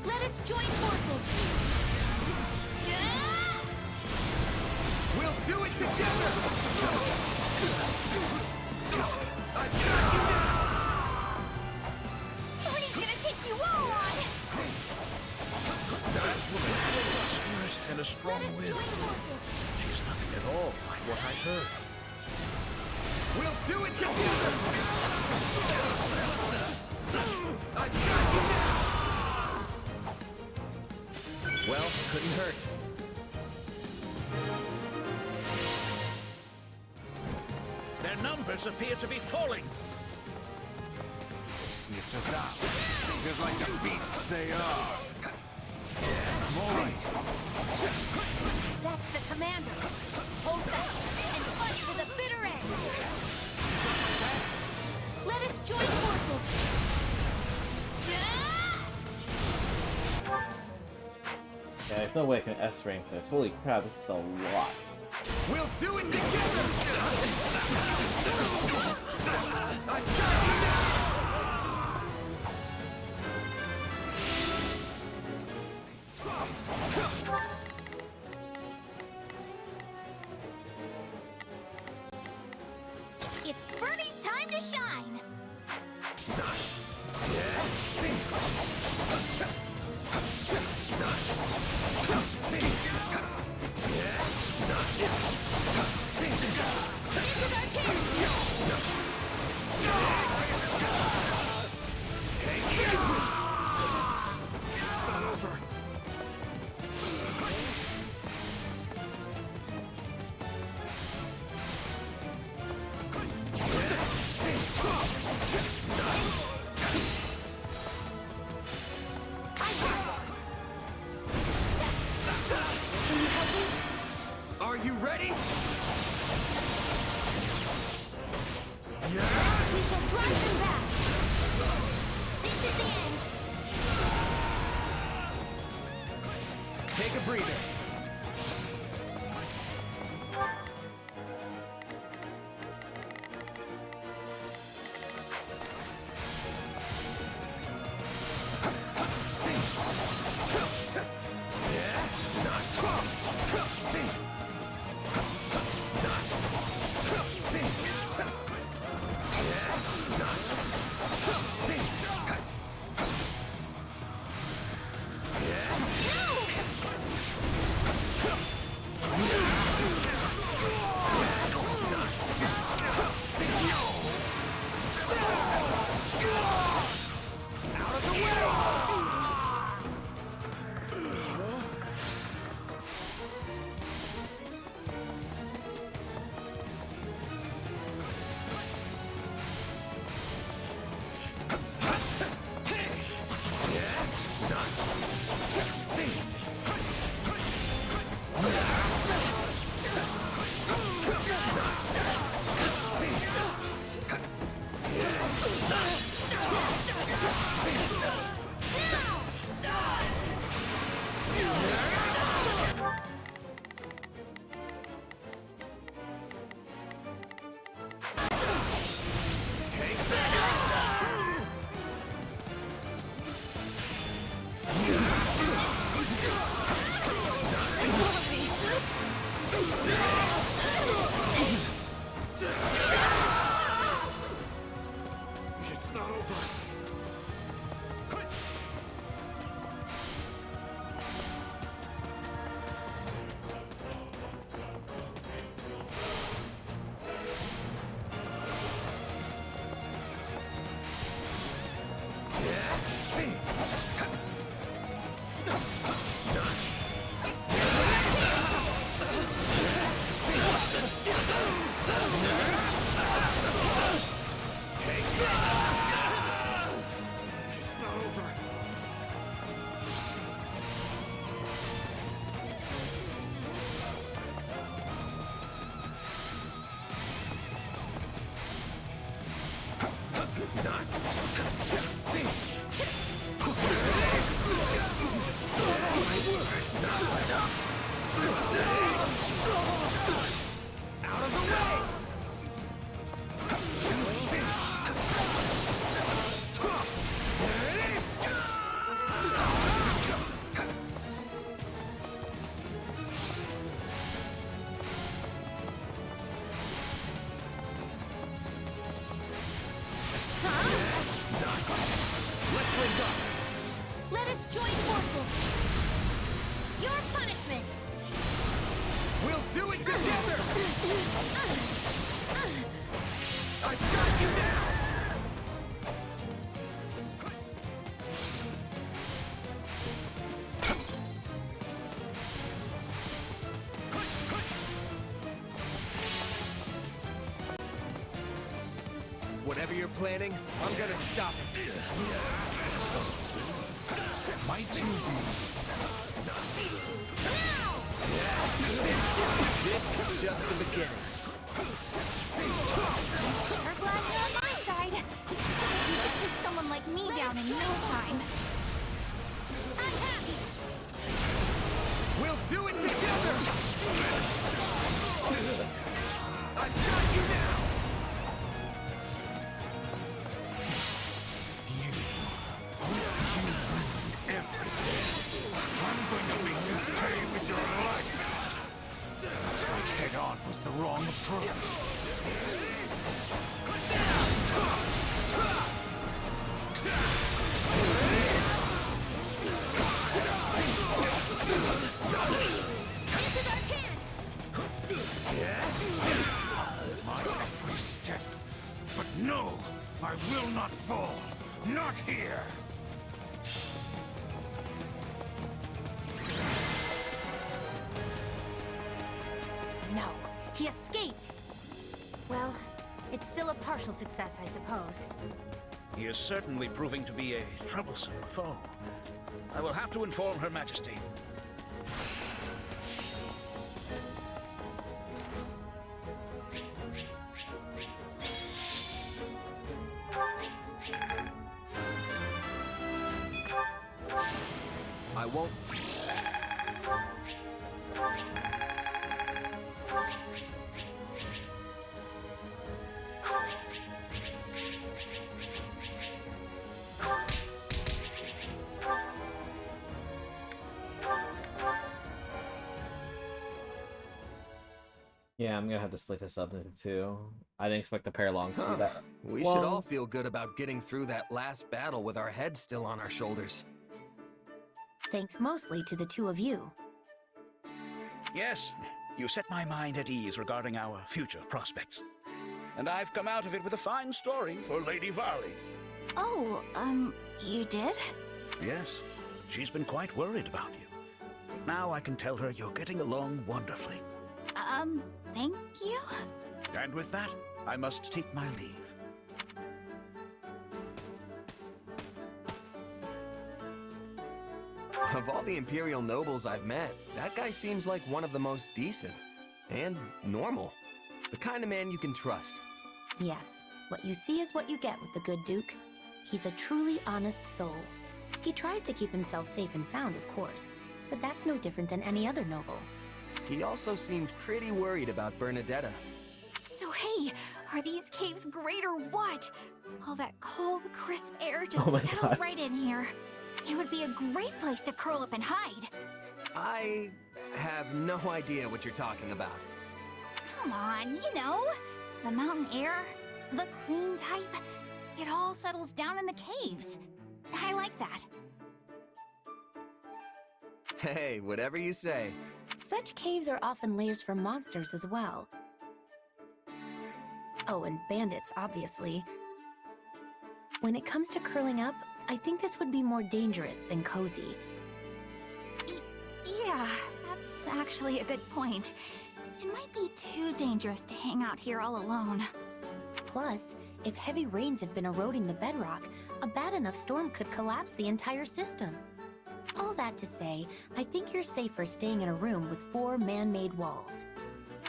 Let us join forces. We'll do it together! Barney's gonna take you all on! That woman has a spirit and a strong Let us will. join forces. She's nothing at all like what I heard. We'll do it together! I got you now! Well, couldn't hurt. Their numbers appear to be falling. They sniffed us out, just like the beasts they are. All right. That's the commander. Hold fast and fight to the bitter end. Let us join forces. Yeah, there's no way I can S rank this. Holy crap, this is a lot. We'll do it together! I got you It's Bernie's time to shine. This is our chance. It's not over. I got this. Can you help me? Are you ready? We shall drive them back. This is the end. Take a breather. Let us join forces. Your punishment. We'll do it together! I've got you now! Whatever you're planning, I'm gonna stop it. Might you be? This is just the beginning. We're glad you're on my side. You could take someone like me down in no time. I'm happy. We'll do it together! I've got you now! You ruined everything. I'm going to make you pay with your life. Looks like head-on was the wrong approach. This is our chance. My every step. But no, I will not fall. Not here. No, he escaped. Well, it's still a partial success, I suppose. He is certainly proving to be a troublesome foe. I will have to inform Her Majesty. I won't... Yeah, I'm gonna have to split this up into two. I didn't expect the Paralogues to do that. We should all feel good about getting through that last battle with our heads still on our shoulders. Thanks mostly to the two of you. Yes, you set my mind at ease regarding our future prospects. And I've come out of it with a fine story for Lady Varley. Oh, you did? Yes, she's been quite worried about you. Now I can tell her you're getting along wonderfully. Thank you? And with that, I must take my leave. Of all the Imperial nobles I've met, that guy seems like one of the most decent. And normal. The kind of man you can trust. Yes, what you see is what you get with the good Duke. He's a truly honest soul. He tries to keep himself safe and sound, of course, but that's no different than any other noble. He also seemed pretty worried about Bernadetta. So hey, are these caves great or what? All that cold, crisp air just settles right in here. It would be a great place to curl up and hide. I have no idea what you're talking about. Come on, you know. The mountain air, the clean type. It all settles down in the caves. I like that. Hey, whatever you say. Such caves are often lairs for monsters as well. Oh, and bandits, obviously. When it comes to curling up, I think this would be more dangerous than cozy. Yeah, that's actually a good point. It might be too dangerous to hang out here all alone. Plus, if heavy rains have been eroding the bedrock, a bad enough storm could collapse the entire system. All that to say, I think you're safer staying in a room with 4 man-made walls.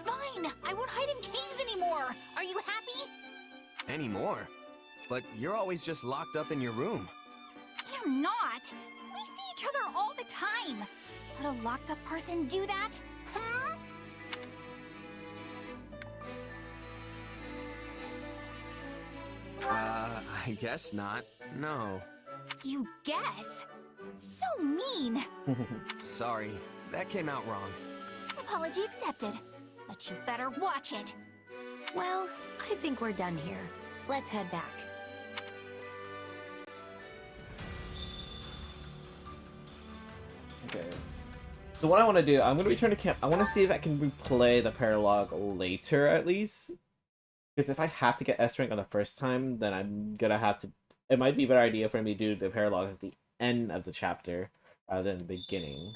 Fine! I won't hide in caves anymore! Are you happy? Anymore? But you're always just locked up in your room. I'm not! We see each other all the time! Would a locked-up person do that? Hmm? I guess not. No. You guess? So mean! Sorry, that came out wrong. Apology accepted. But you better watch it. Well, I think we're done here. Let's head back. Okay. So what I want to do, I'm going to return to camp. I want to see if I can replay the Paralogue later, at least. Because if I have to get S rank on the first time, then I'm going to have to... It might be a better idea for me to do the Paralogue at the end of the chapter, rather than the beginning.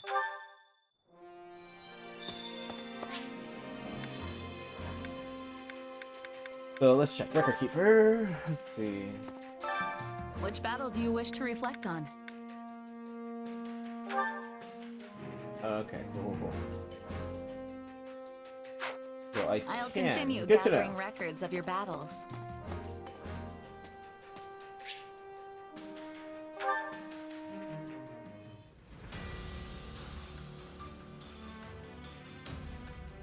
So let's check Record Keeper. Let's see. Which battle do you wish to reflect on? Okay, cool. So I'll continue Good to gathering know. records of your battles.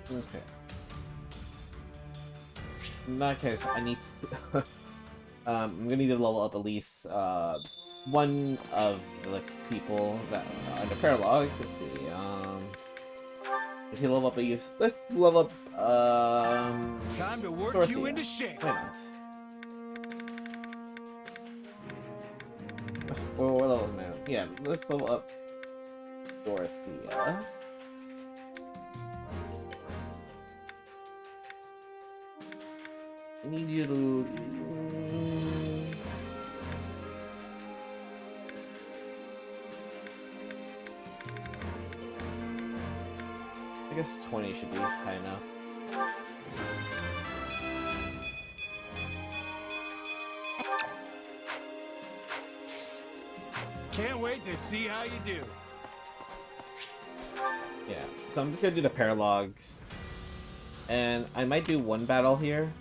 Okay. In that case, I need to, I'm gonna need to level up at least one of the people that are in the Paralogue. Let's see. If you level up let's level up Time to work Dorothea. you into shape. Why not? Well, what level now? Yeah, let's level up Dorothea. I need you to... I guess 20 should be high enough. Can't wait to see how you do. Yeah, so I'm just gonna do the Paralogues. And I might do one battle here.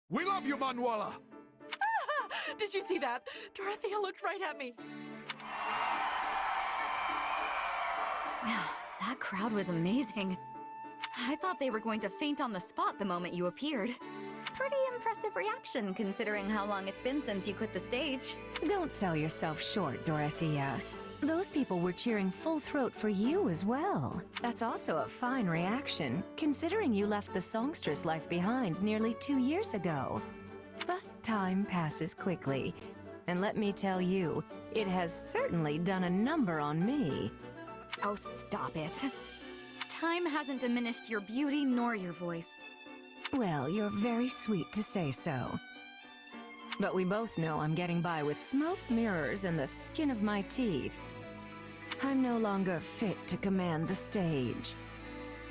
We love you, Manuela! Did you see that? Dorothea looked right at me. Wow, that crowd was amazing. I thought they were going to faint on the spot the moment you appeared. Pretty impressive reaction, considering how long it's been since you quit the stage. Don't sell yourself short, Dorothea. Those people were cheering full throat for you as well. That's also a fine reaction, considering you left the songstress life behind nearly 2 years ago. But time passes quickly, and let me tell you, it has certainly done a number on me. Oh, stop it. Time hasn't diminished your beauty nor your voice. Well, you're very sweet to say so. But we both know I'm getting by with smoke mirrors and the skin of my teeth. I'm no longer fit to command the stage.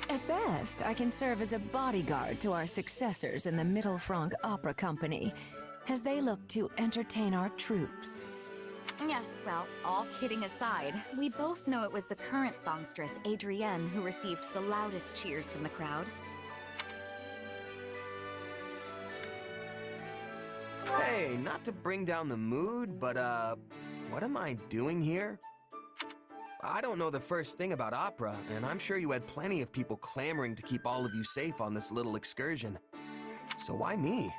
At best, I can serve as a bodyguard to our successors in the Mittelfranc Opera Company, as they look to entertain our troops. Yes, well, all kidding aside, we both know it was the current songstress, Adrienne, who received the loudest cheers from the crowd. Hey, not to bring down the mood, but what am I doing here? I don't know the first thing about opera, and I'm sure you had plenty of people clamoring to keep all of you safe on this little excursion. So why me?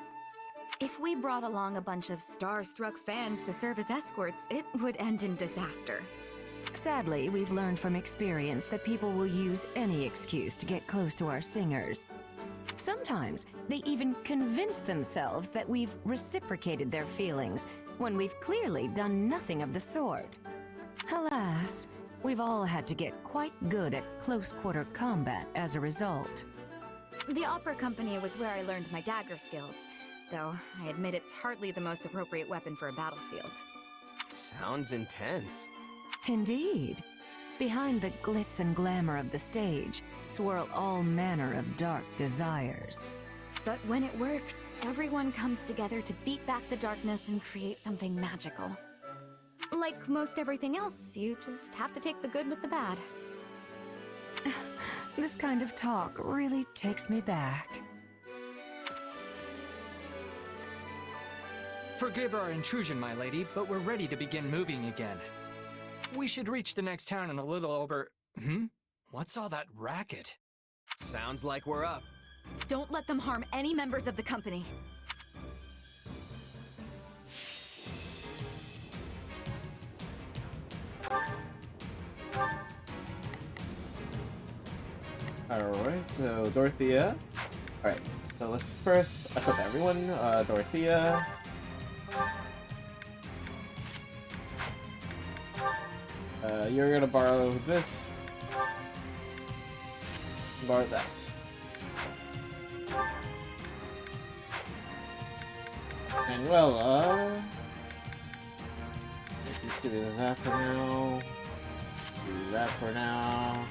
If we brought along a bunch of star-struck fans to serve as escorts, it would end in disaster. Sadly, we've learned from experience that people will use any excuse to get close to our singers. Sometimes, they even convince themselves that we've reciprocated their feelings, when we've clearly done nothing of the sort. Alas, we've all had to get quite good at close-quarter combat as a result. The opera company was where I learned my dagger skills, though I admit it's hardly the most appropriate weapon for a battlefield. Sounds intense. Indeed. Behind the glitz and glamour of the stage swirl all manner of dark desires. But when it works, everyone comes together to beat back the darkness and create something magical. Like most everything else, you just have to take the good with the bad. This kind of talk really takes me back. Forgive our intrusion, my lady, but we're ready to begin moving again. We should reach the next town in a little over... What's all that racket? Sounds like we're up. Don't let them harm any members of the company. Alright, so Dorothea. Alright, so let's first equip everyone. Dorothea. You're gonna borrow this. Borrow that. Manuela. Let's do that for now. Do that for now.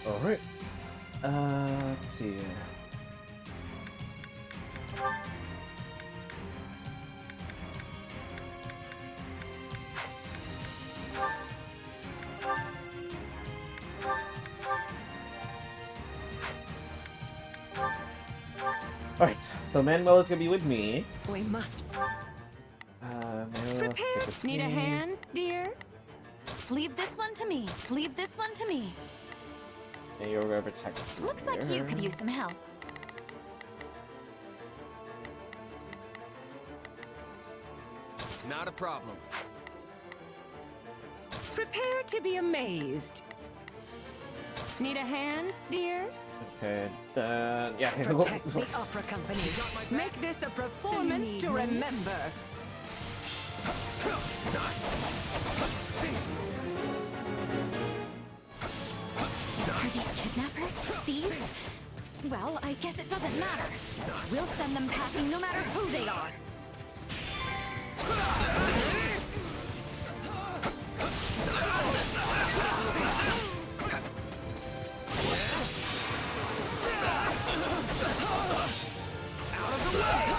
Alright. Let's see. Alright, so Manuela's gonna be with me. We must. Manuela, Prepare. Need a hand, dear? Leave this one to me. Leave this one to me. And you're gonna protect me. Looks like you could use some help. Not a problem. Prepare to be amazed. Need a hand, dear? Okay, yeah. Protect the opera company. Make this a performance to remember. Are these kidnappers? Thieves? Well, I guess it doesn't matter. We'll send them packing no matter who they are. Out of the way!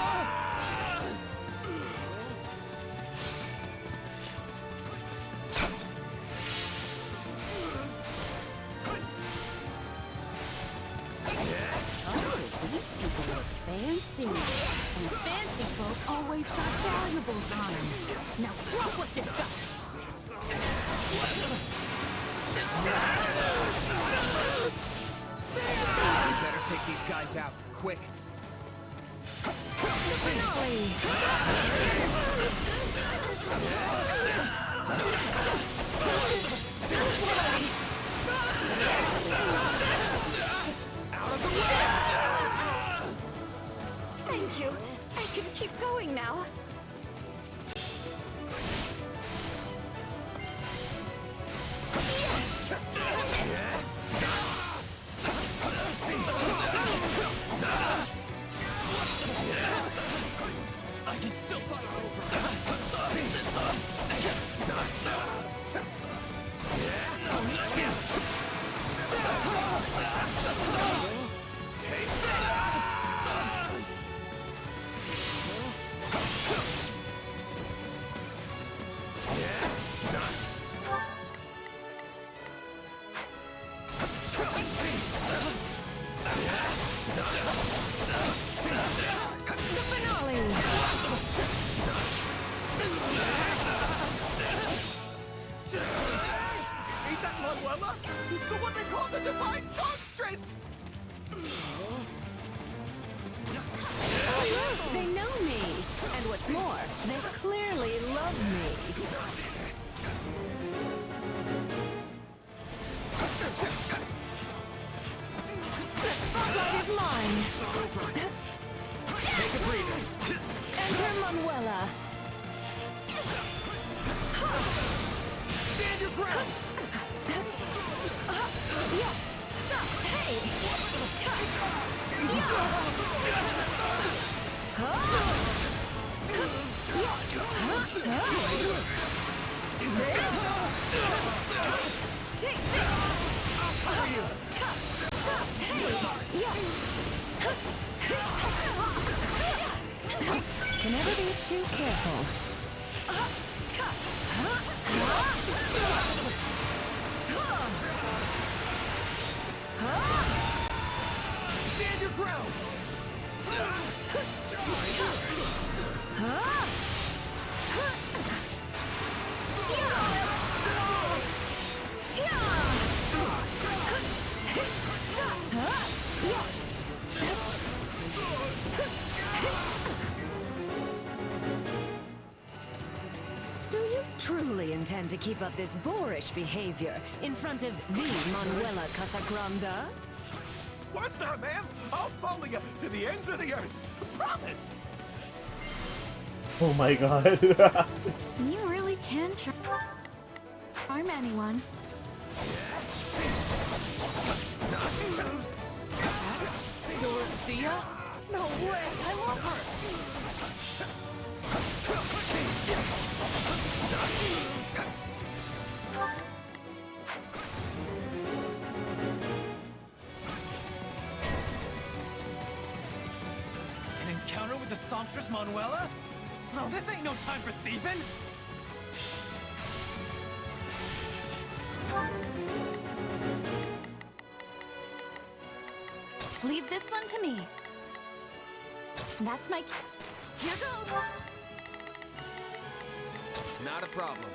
These people look fancy. And fancy folk always got valuables on them. Now drop what you got. We better take these guys out, quick. Thank you. I can keep going now. Yes! still fight. Take The finale! Ain't that Manuela? The one they call the Divine Songstress! Oh look, they know me! And what's more, they clearly love me. The spotlight is mine! Take a breather. Enter Manuela. Stand your ground! Take this! I'll cover you! Can never be too careful. Stand your ground! Do you truly intend to keep up this boorish behavior in front of the Manuela Casagranda? What's that, man? I'll follow you to the ends of the earth. Promise! Oh my god. You really can charm anyone. Dorothea? No way! I love her! An encounter with the songstress Manuela? No, this ain't no time for thieving! Leave this one to me. That's my... Here goes! Not a problem.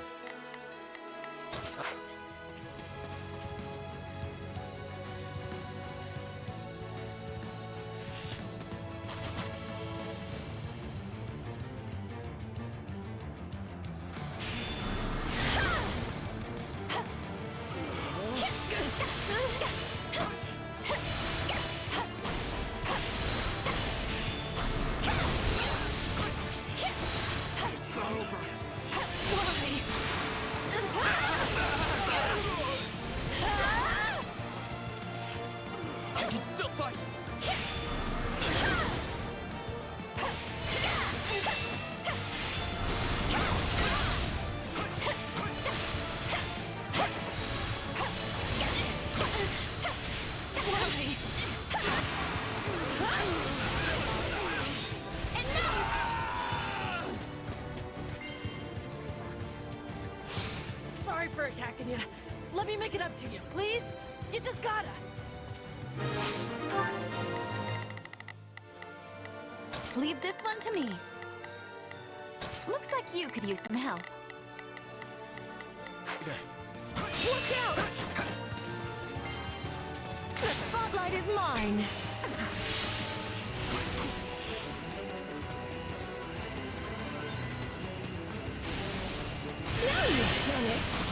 It's not over. I can still fight. Sorry for attacking you. Let me make it up to you, please? You just gotta. Leave this one to me. Looks like you could use some help. Watch out! The spotlight is mine! Now you've done it!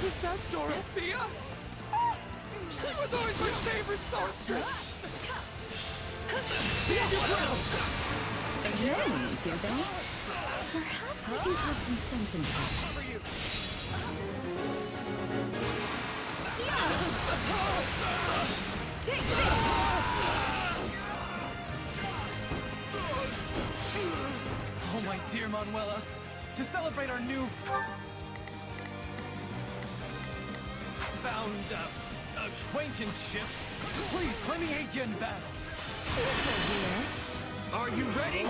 Is that Dorothea? She was always my favorite songstress! Stand your ground! They know me, do they? Perhaps I can talk some sense into them. Take this! Oh, my dear Manuela, to celebrate our new found acquaintanceship, please let me aid you in battle. Are you ready?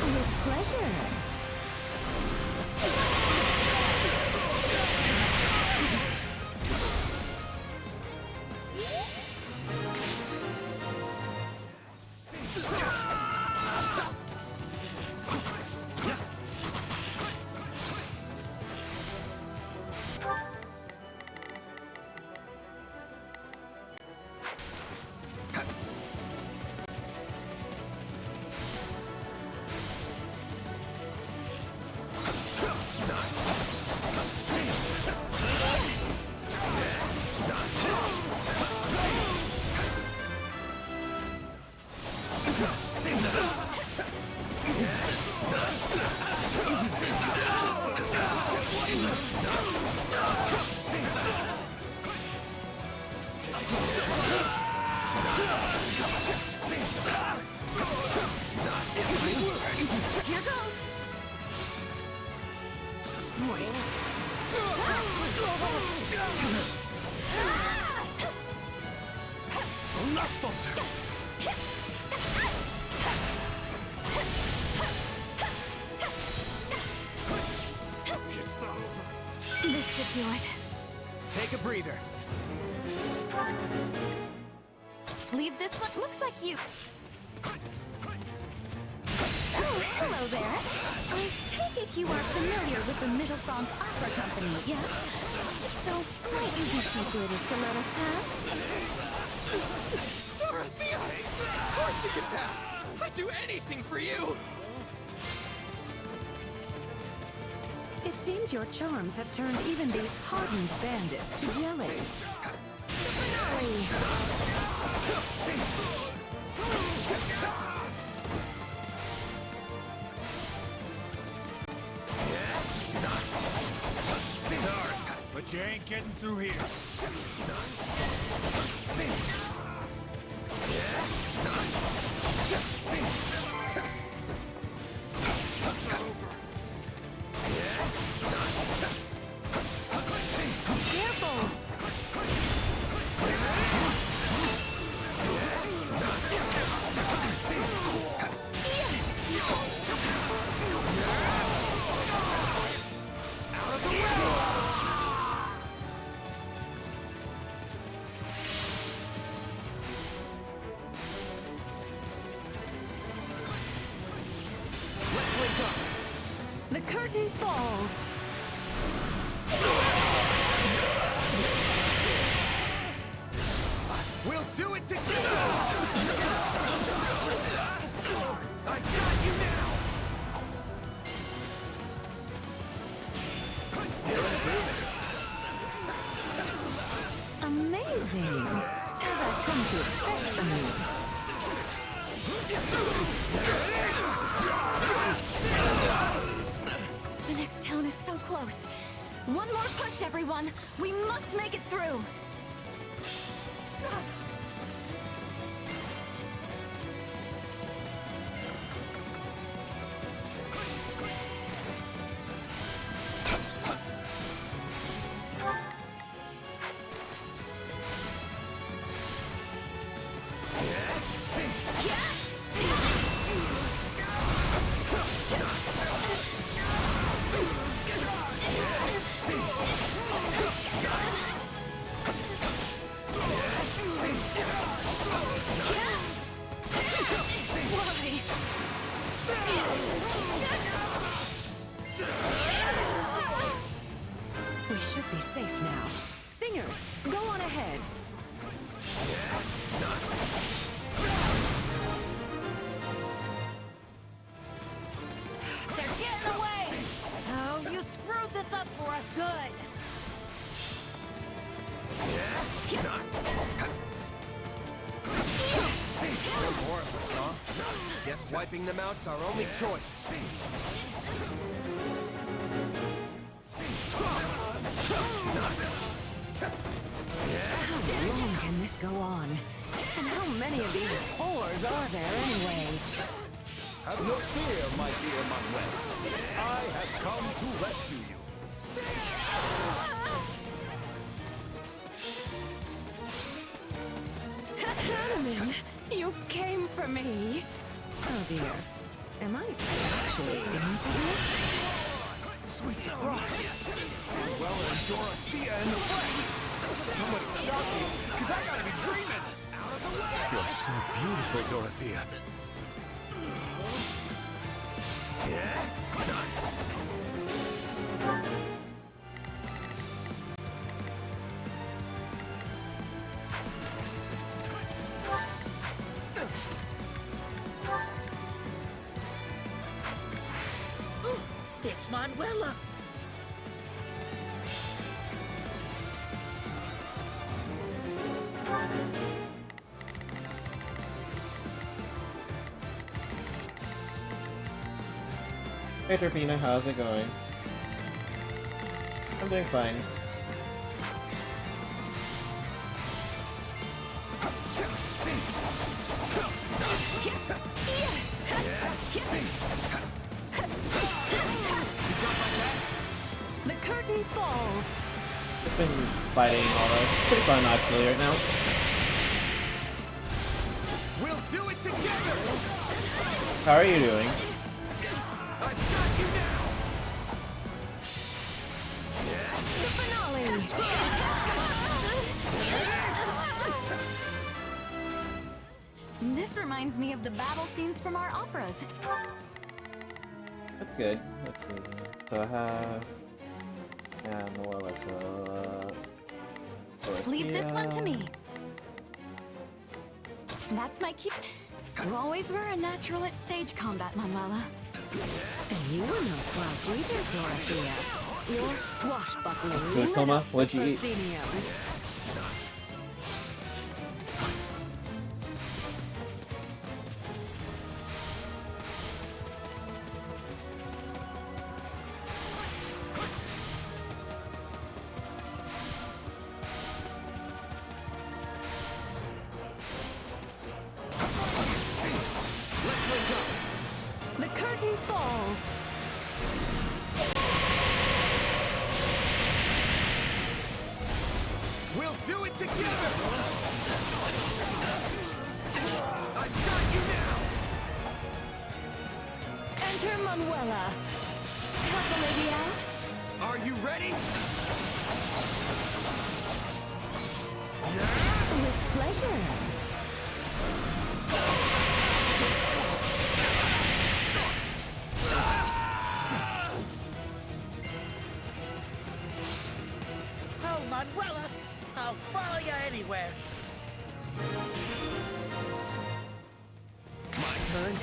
With pleasure. Here goes. Just wait. Will not falter. It's not over. This should do it. Take a breather. Leave this one. Looks like you. Oh, hello there. I take it you are familiar with the Middle Front Opera Company, yes? If so, might you be so good as to let us pass? Dorothea! Of course you can pass! I'd do anything for you! It seems your charms have turned even these hardened bandits to jelly. Sorry, but you ain't getting through here. Careful! The curtain falls. We'll do it together! I've got you now! Still improving. Amazing. As I've come to expect from you. The next town is so close. One more push, everyone. We must make it through. We should be safe now. Singers, go on ahead. They're getting away! this up for us good. More of it, huh? Guess wiping them out's our only choice. How long can this go on? And how many of these whores are there anyway? Have no fear, my dear Manuel. I have come to rescue you. Cinnamon, you came for me. Oh dear. Am I actually into this? Sweet surprise! Manuela and Dorothea in the flesh! Somebody stop me, because I gotta be dreaming! Out of the way! You're so beautiful, Dorothea. It's Manuela! Hey Terpina, how's it going? I'm doing fine. The curtain falls. Just been fighting all that. Pretty fun actually right now. We'll do it together! How are you doing? I've got you now! The finale. This reminds me of the battle scenes from our operas. That's good. Let's see. So I have... Yeah, Noella, Leave this one to me. That's my key. You always were a natural at stage combat, Manuela. And you were no slouch either, Dorothea. Your swashbuckling Good, Coma. What'd you eat? proscenium. The curtain falls. We'll do it together! I've got you now! Enter Manuela. Help the lady out. Are you ready? With pleasure. Oh, Manuela! I'll follow you anywhere. My turn?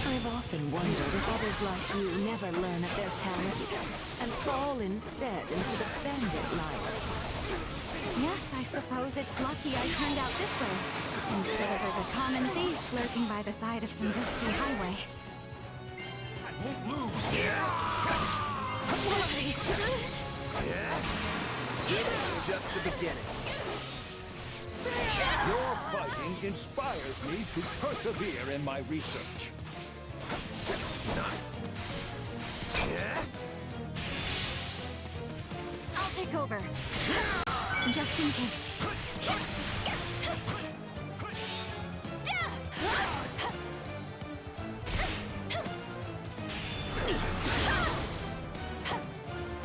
I've often wondered if others like you never learn of their talents and fall instead into the bandit life. Yes, I suppose it's lucky I turned out this way, instead of as a common thief lurking by the side of some dusty highway. I won't lose! This is just the beginning. Your fighting inspires me to persevere in my research. I'll take over. Just in case.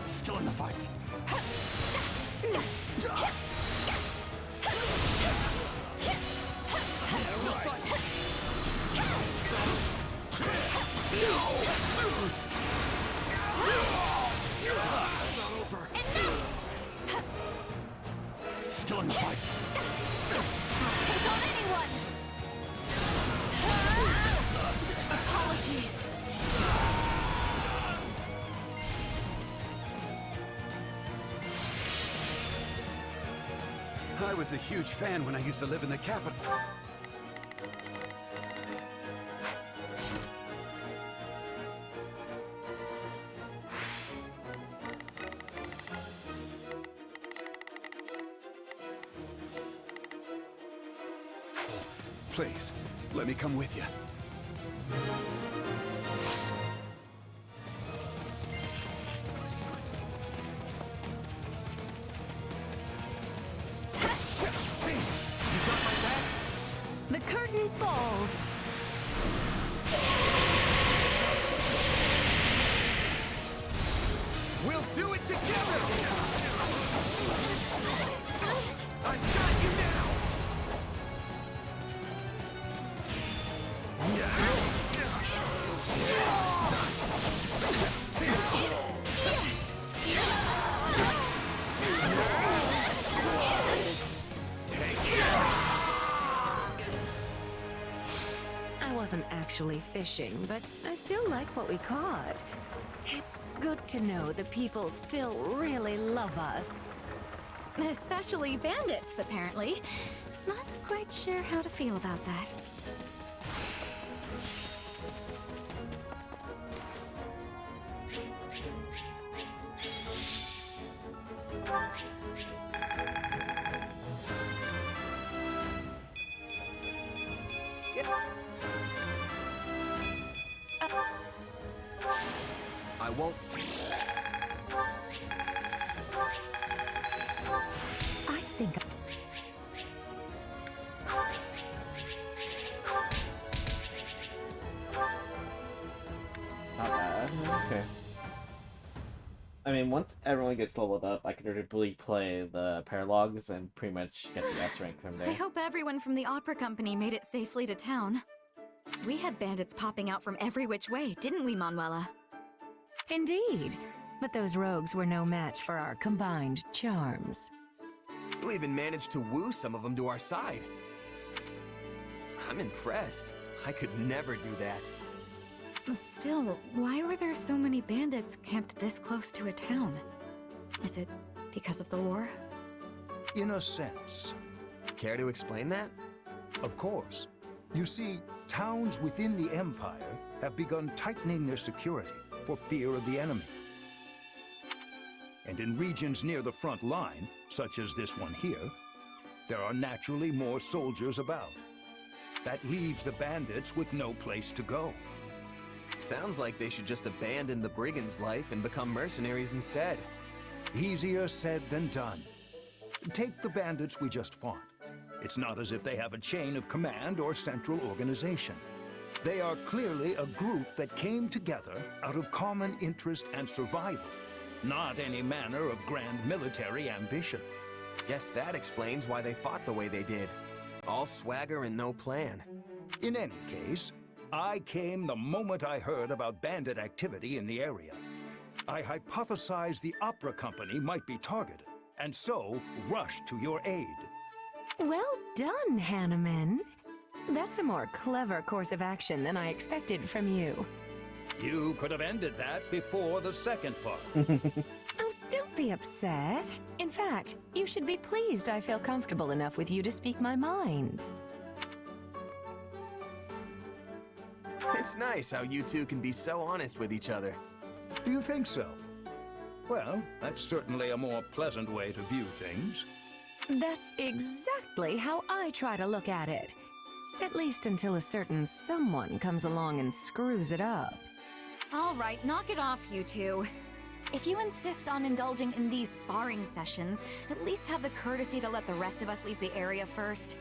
Still in the fight. Still in the fight. I was a huge fan when I used to live in the capital. Please, let me come with you. The curtain falls. We'll do it together! I've got you now! Yes! I wasn't actually fishing, but I still like what we caught. It's good to know the people still really love us. Especially bandits, apparently. Not quite sure how to feel about that. I won't. I think. Not bad. Okay. I mean, once everyone gets leveled up, I can really play the Paralogues and pretty much get the S rank from there. I hope everyone from the opera company made it safely to town. We had bandits popping out from every which way, didn't we, Manuela? Indeed. But those rogues were no match for our combined charms. You even managed to woo some of them to our side. I'm impressed. I could never do that. Still, why were there so many bandits camped this close to a town? Is it because of the war? In a sense. Care to explain that? Of course. You see, towns within the Empire have begun tightening their security for fear of the enemy. And in regions near the front line, such as this one here, there are naturally more soldiers about. That leaves the bandits with no place to go. Sounds like they should just abandon the brigand's life and become mercenaries instead. Easier said than done. Take the bandits we just fought. It's not as if they have a chain of command or central organization. They are clearly a group that came together out of common interest and survival, not any manner of grand military ambition. Guess that explains why they fought the way they did. All swagger and no plan. In any case, I came the moment I heard about bandit activity in the area. I hypothesized the opera company might be targeted, and so rushed to your aid. Well done, Hanneman. That's a more clever course of action than I expected from you. You could have ended that before the second part. Oh, don't be upset. In fact, you should be pleased I feel comfortable enough with you to speak my mind. It's nice how you two can be so honest with each other. Do you think so? Well, that's certainly a more pleasant way to view things. That's exactly how I try to look at it. At least until a certain someone comes along and screws it up. All right, knock it off, you two. If you insist on indulging in these sparring sessions, at least have the courtesy to let the rest of us leave the area first.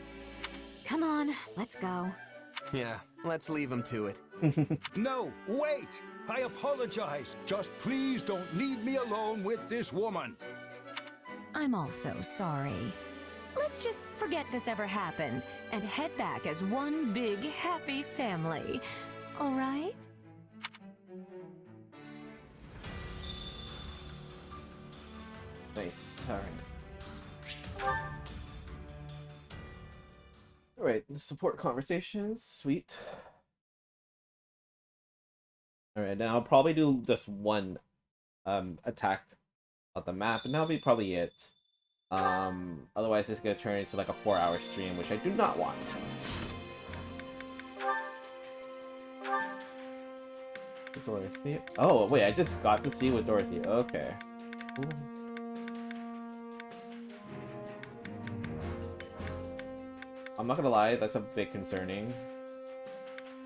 Come on, let's go. Yeah, let's leave them to it. No, wait! I apologize. Just please don't leave me alone with this woman. I'm also sorry. Let's just forget this ever happened and head back as one big happy family. All right? Nice. Alright. Alright, support conversations. Sweet. Alright, then I'll probably do just one attack on the map, and that'll be probably it. Otherwise it's gonna turn into like a 4-hour stream, which I do not want. Dorothy. Oh wait, I just got to see with Dorothy. Okay. Ooh. I'm not gonna lie, that's a bit concerning.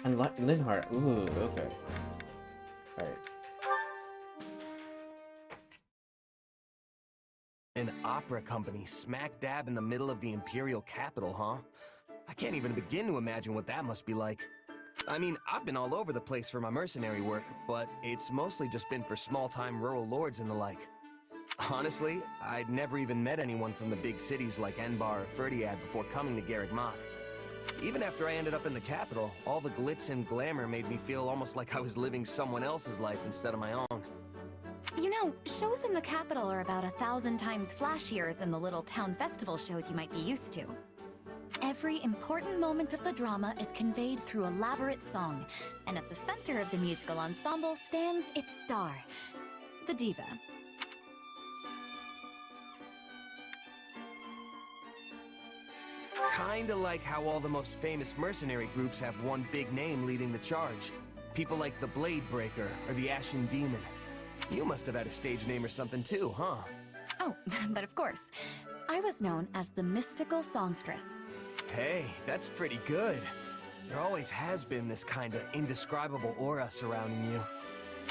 And Linhart. Ooh, okay. Alright. An opera company smack dab in the middle of the Imperial capital, huh? I can't even begin to imagine what that must be like. I mean, I've been all over the place for my mercenary work, but it's mostly just been for small-time rural lords and the like. Honestly, I'd never even met anyone from the big cities like Enbar or Ferdiad before coming to Garreg Mach. Even after I ended up in the capital, all the glitz and glamour made me feel almost like I was living someone else's life instead of my own. You know, shows in the capital are about 1,000 times flashier than the little town festival shows you might be used to. Every important moment of the drama is conveyed through elaborate song, and at the center of the musical ensemble stands its star, the diva. Kinda like how all the most famous mercenary groups have one big name leading the charge. People like the Blade Breaker or the Ashen Demon. You must have had a stage name or something too, huh? Oh, but of course. I was known as the Mystical Songstress. Hey, that's pretty good. There always has been this kind of indescribable aura surrounding you.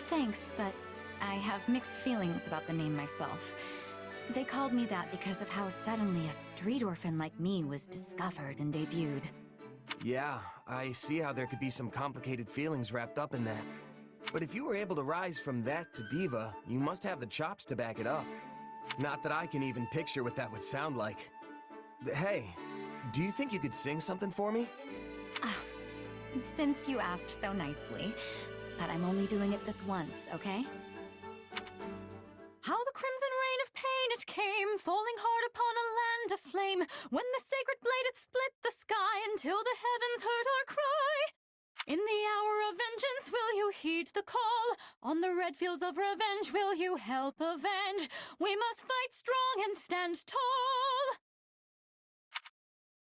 Thanks, but I have mixed feelings about the name myself. They called me that because of how suddenly a street orphan like me was discovered and debuted. Yeah, I see how there could be some complicated feelings wrapped up in that. But if you were able to rise from that to diva, you must have the chops to back it up. Not that I can even picture what that would sound like. Hey, do you think you could sing something for me? Since you asked so nicely, but I'm only doing it this once, okay? How the crimson rain of pain it came, falling hard upon a land aflame, when the sacred blade it split the sky until the heavens heard our cry. In the hour of vengeance will you heed the call? On the red fields of revenge will you help avenge? We must fight strong and stand tall.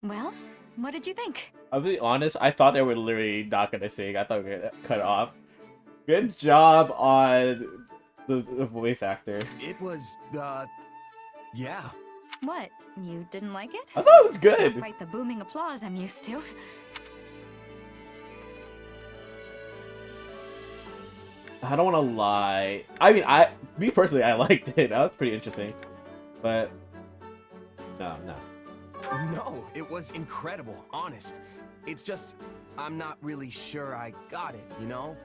Well, what did you think? I'll be honest, I thought they were literally not gonna sing. I thought we were gonna cut off. Good job on the voice actor. It was, yeah. What? You didn't like it? I thought it was good. Not quite the booming applause I'm used to. I don't want to lie. I mean, me personally, I liked it. That was pretty interesting. But no. No, it was incredible, honest. It's just, I'm not really sure I got it, you know?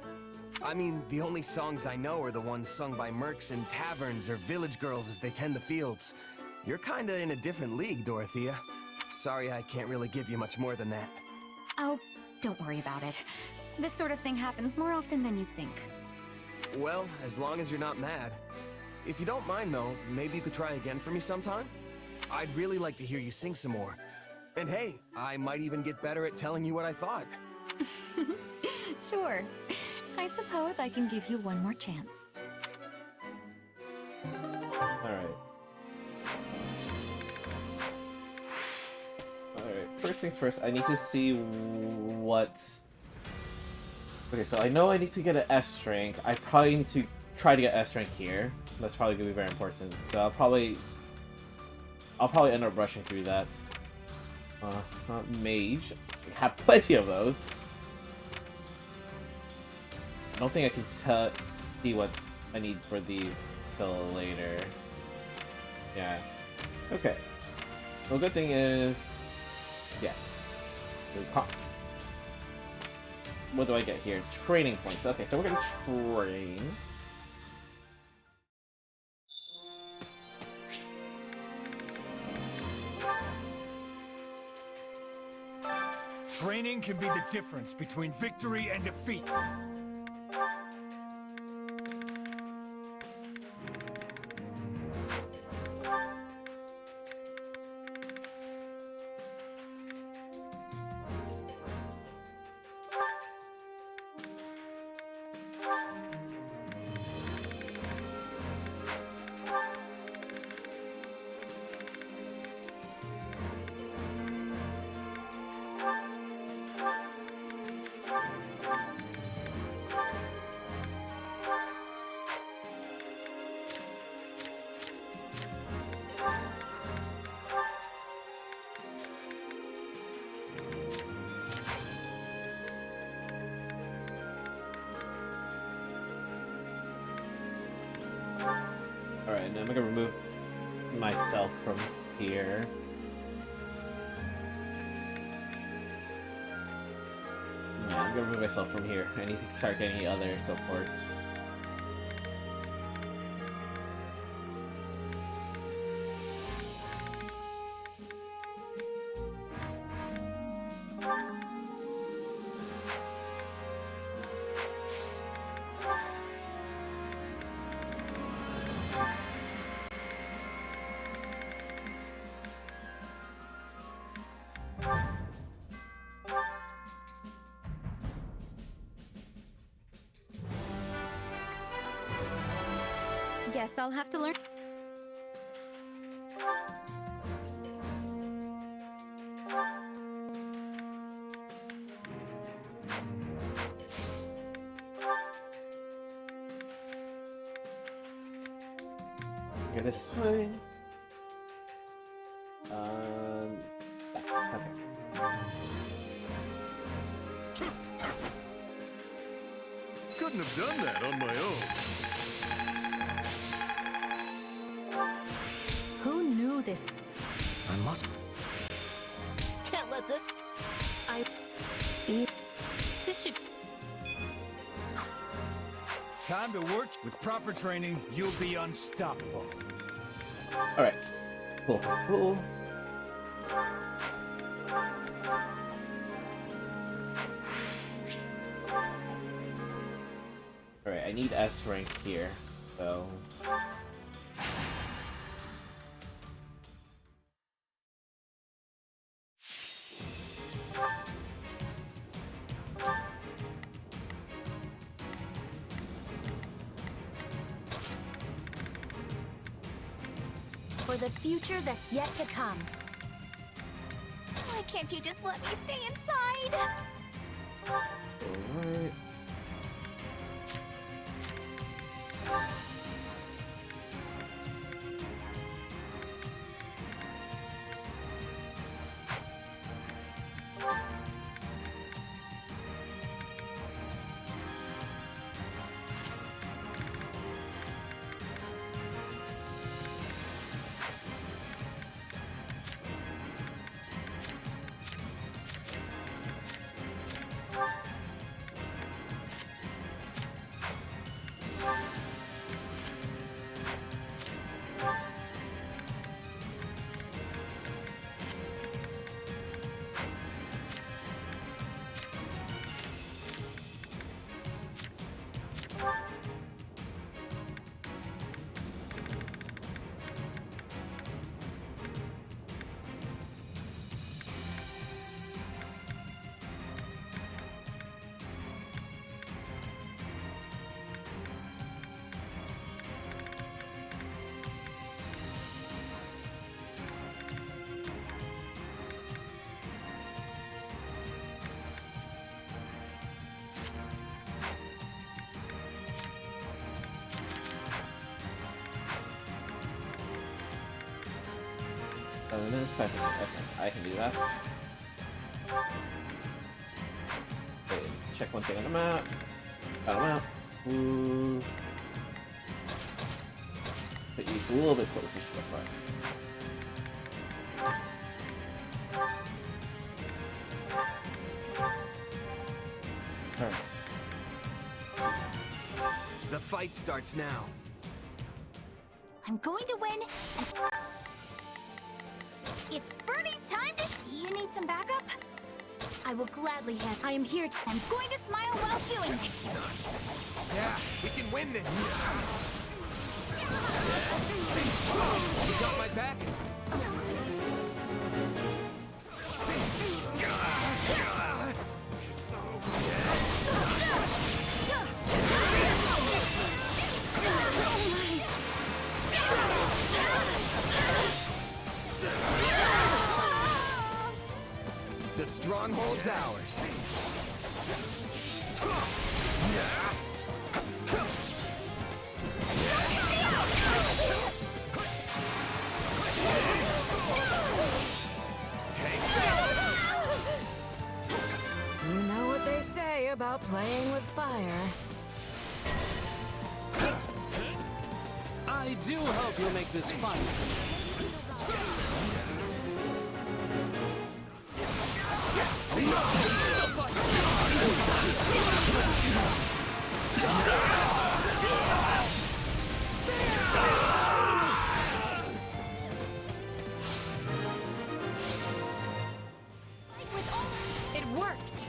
I mean, the only songs I know are the ones sung by mercs in taverns or village girls as they tend the fields. You're kinda in a different league, Dorothea. Sorry I can't really give you much more than that. Oh, don't worry about it. This sort of thing happens more often than you'd think. Well, as long as you're not mad. If you don't mind, though, maybe you could try again for me sometime? I'd really like to hear you sing some more. And hey, I might even get better at telling you what I thought. Sure. I suppose I can give you one more chance. Alright. First things first, I need to see what... Okay, so I know I need to get an S rank. I probably need to try to get S rank here. That's probably gonna be very important. So I'll probably end up rushing through that. Mage. I have plenty of those. I don't think I can see what I need for these till later. Yeah. Okay. Well, good thing is, yeah. What do I get here? Training points. Okay, so we're gonna train. Training can be the difference between victory and defeat. Alright, now I'm gonna remove myself from here. Yeah, I'm gonna remove myself from here. I need to start getting other supports. Guess I'll have to learn. Go this way. Yes, okay. Couldn't have done that on my own. Who knew this? I must. Can't let this. This should. Time to work. With proper training, you'll be unstoppable. Alright. Cool, cool. Alright, I need S rank here, so... For the future that's yet to come. Why can't you just let me stay inside? Alright. Okay, I can do that. Okay, check one thing on the map. Got a map. Ooh. Put you a little bit closer to the front. Nice. The fight starts now. I'm going to win. It's Bernie's time to. You need some backup? I will gladly have. I am here to. I'm going to smile while doing it. Yeah, we can win this. You got my back? The stronghold's ours. You know what they say about playing with fire. I I do hope you'll make this fun for me. It worked!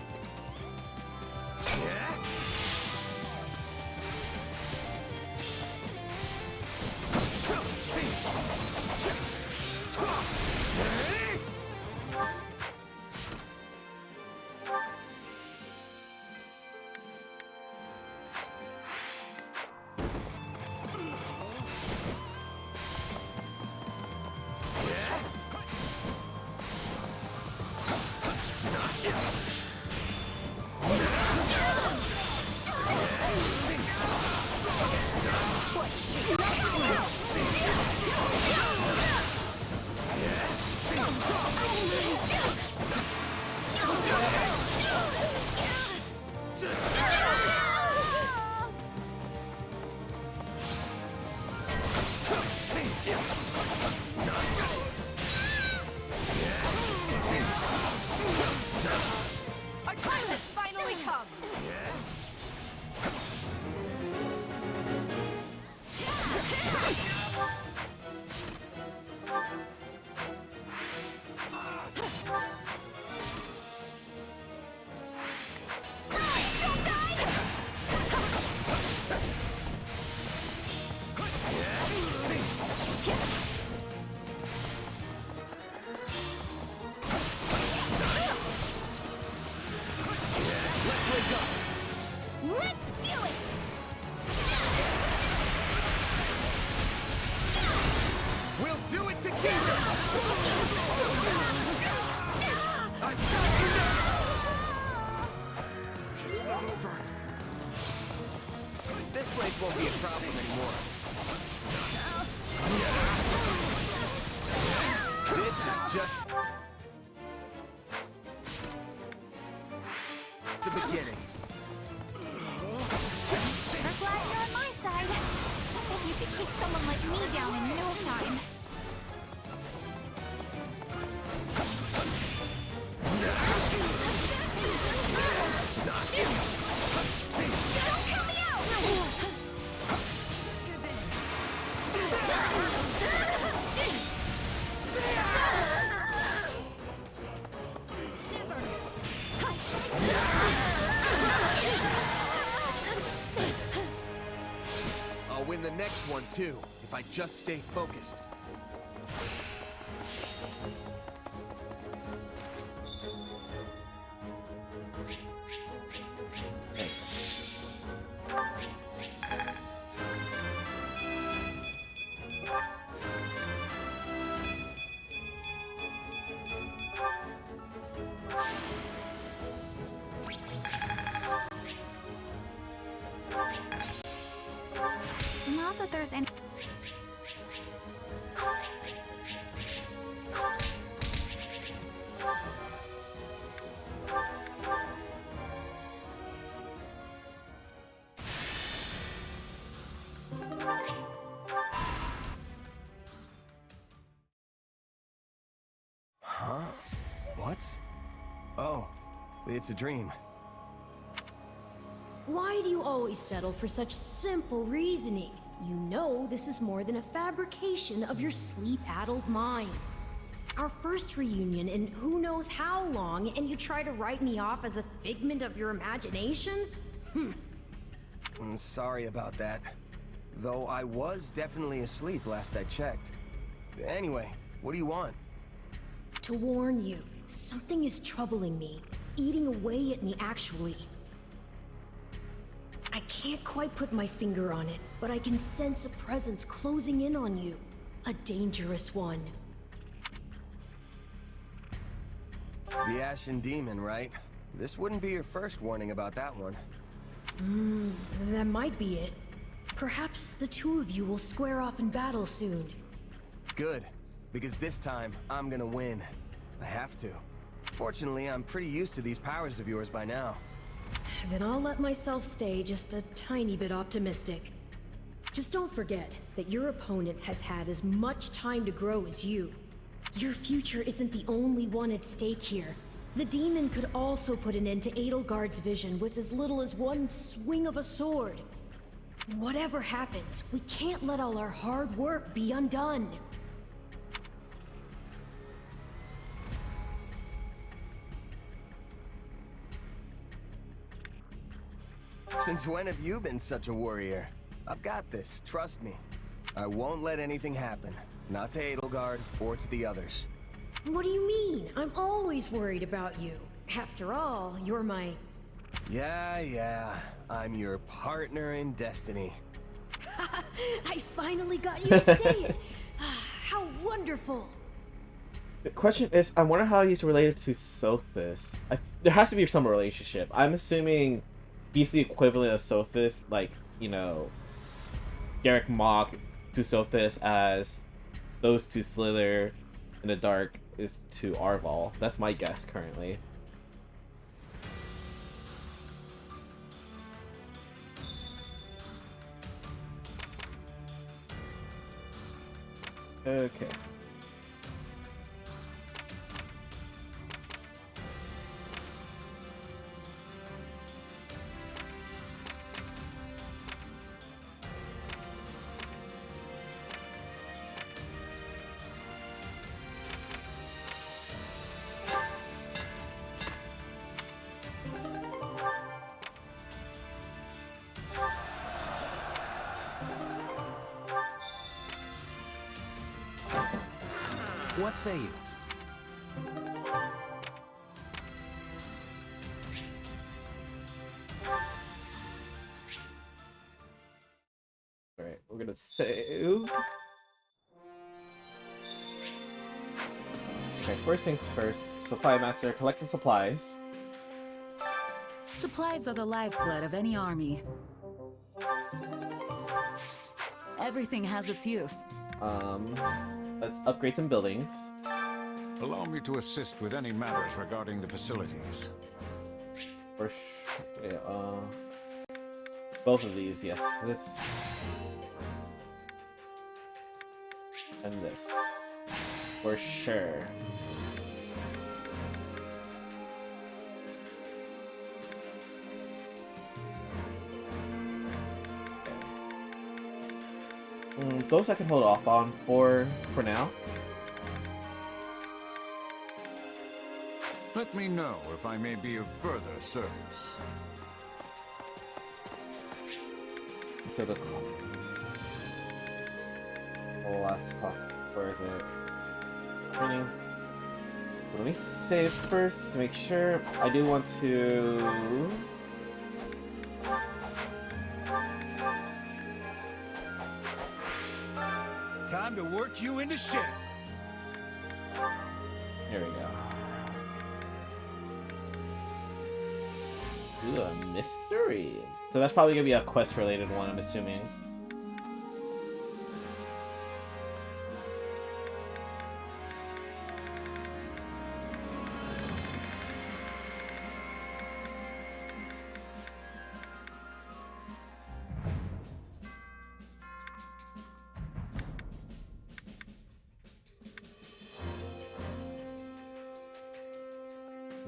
Our time has finally come! Let's do it! We'll do it together! I've got you now! It's not over. This place won't be a problem anymore. This is just the beginning. We're glad you're on my side. I hope you could take someone like me down in no time. Don't count me out! I'll win the next one too, if I just stay focused. Not that there's any... Huh? What's... Oh, it's a dream. Why do you always settle for such simple reasoning? You know this is more than a fabrication of your sleep-addled mind. Our first reunion in who knows how long, and you try to write me off as a figment of your imagination? Sorry about that. Though I was definitely asleep last I checked. Anyway, what do you want? To warn you, something is troubling me, eating away at me actually. I can't quite put my finger on it, but I can sense a presence closing in on you. A dangerous one. The Ashen Demon, right? This wouldn't be your first warning about that one. That might be it. Perhaps the two of you will square off in battle soon. Good, because this time, I'm gonna win. I have to. Fortunately, I'm pretty used to these powers of yours by now. Then I'll let myself stay just a tiny bit optimistic. Just don't forget that your opponent has had as much time to grow as you. Your future isn't the only one at stake here. The demon could also put an end to Edelgard's vision with as little as one swing of a sword. Whatever happens, we can't let all our hard work be undone. Since when have you been such a warrior? I've got this, trust me. I won't let anything happen. Not to Edelgard or to the others. What do you mean? I'm always worried about you. After all, you're my... Yeah. I'm your partner in destiny. I finally got you to say it. How wonderful. The question is, I wonder how he's related to Sothis. There has to be some relationship. I'm assuming he's the equivalent of Sothis, like, you know, Garrick Mach to Sothis as those two Slither in the dark is to Arval. That's my guess currently. Okay. What say you? Alright, we're gonna save. Okay, first things first. Supply Master, collecting supplies. Supplies are the lifeblood of any army. Everything has its use. Let's upgrade some buildings. Allow me to assist with any matters regarding the facilities. Both of these, yes. This and this, for sure. Those I can hold off on for now. Let me know if I may be of further service. So the last cost. Where is it? Training. Let me save first to make sure. I do want to. Time to work you into shape. Here we go. Ooh, a mystery. So that's probably gonna be a quest-related one, I'm assuming.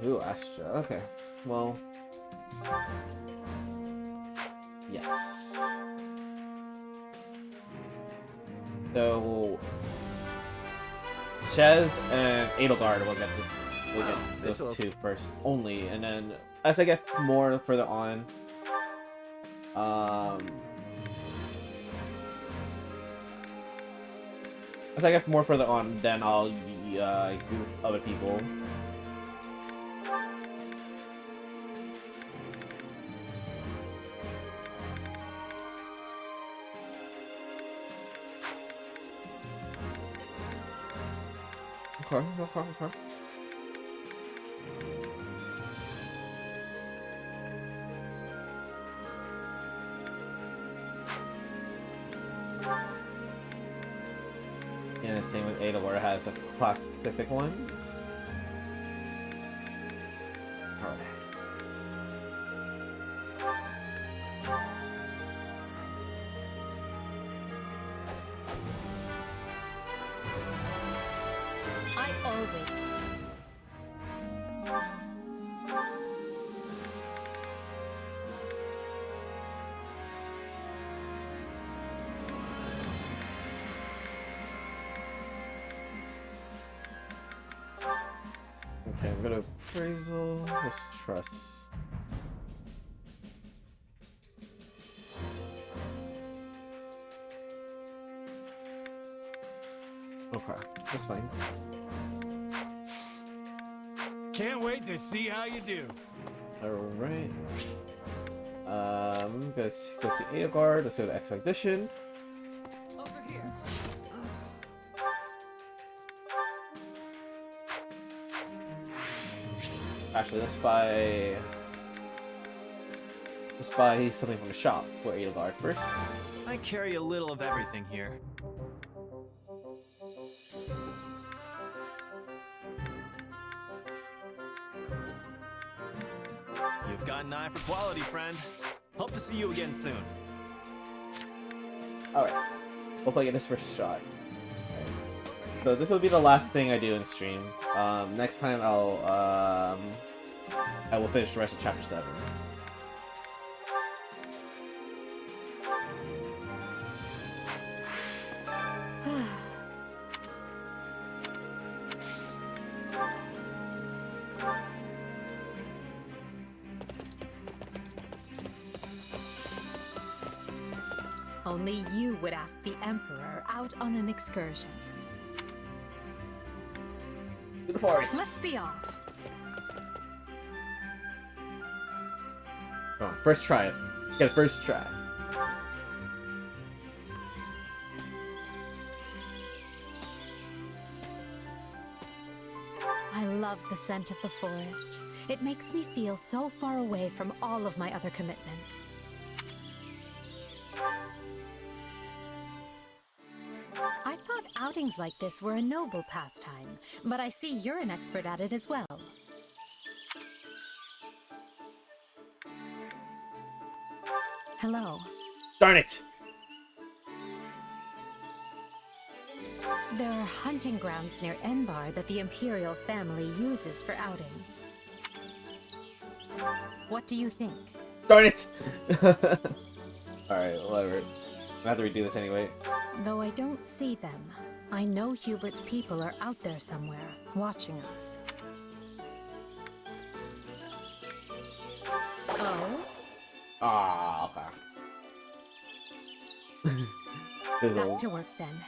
Ooh, Astra. Okay. Well. Yes. So Ch.7 and Edelgard will get those two first only, and then as I get more further on, then I'll group other people. Okay. And the same with Ada, where it has a class-specific one. Alright. always. Okay, I'm gonna appraisal. Let's trust. Okay, that's fine. Can't wait to see how you do. Alright. Let's go to Edelgard, let's go to Expedition. Over here. Actually, let's buy something from the shop for Edelgard first. I carry a little of everything here. You've got an eye for quality, friend. Hope to see you again soon. Alright. Hopefully I get this first shot. Alright. So this will be the last thing I do in stream. Next time I will finish the rest of Chapter 7. Only you would ask the Emperor out on an excursion. To the forest. Let's be off. Come on, first try it. Get a first try. I love the scent of the forest. It makes me feel so far away from all of my other commitments. I thought outings like this were a noble pastime, but I see you're an expert at it as well. Hello. Darn it! There are hunting grounds near Enbar that the Imperial family uses for outings. What do you think? Darn it! Alright, whatever. I have to redo this anyway. Though I don't see them, I know Hubert's people are out there somewhere, watching us. Oh? Ah, okay. Back to work then.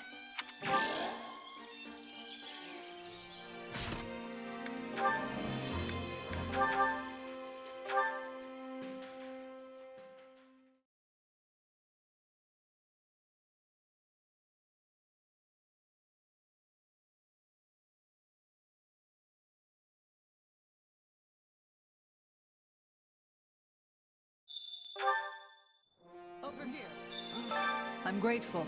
Over here. I'm grateful.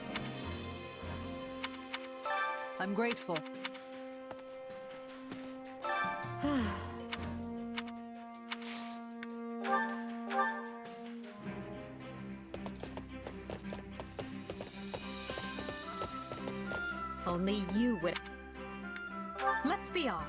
I'm grateful. Only you would. Let's be off.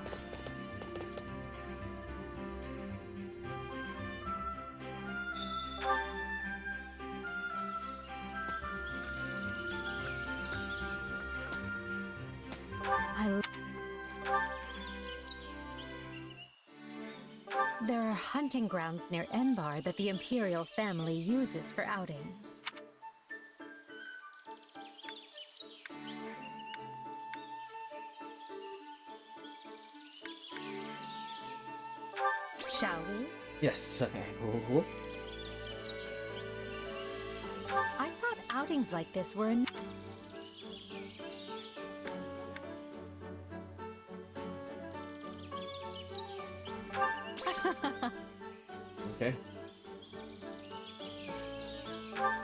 There are hunting grounds near Enbar that the Imperial family uses for outings. Shall we? Yes, okay. I thought outings like this were a... Okay.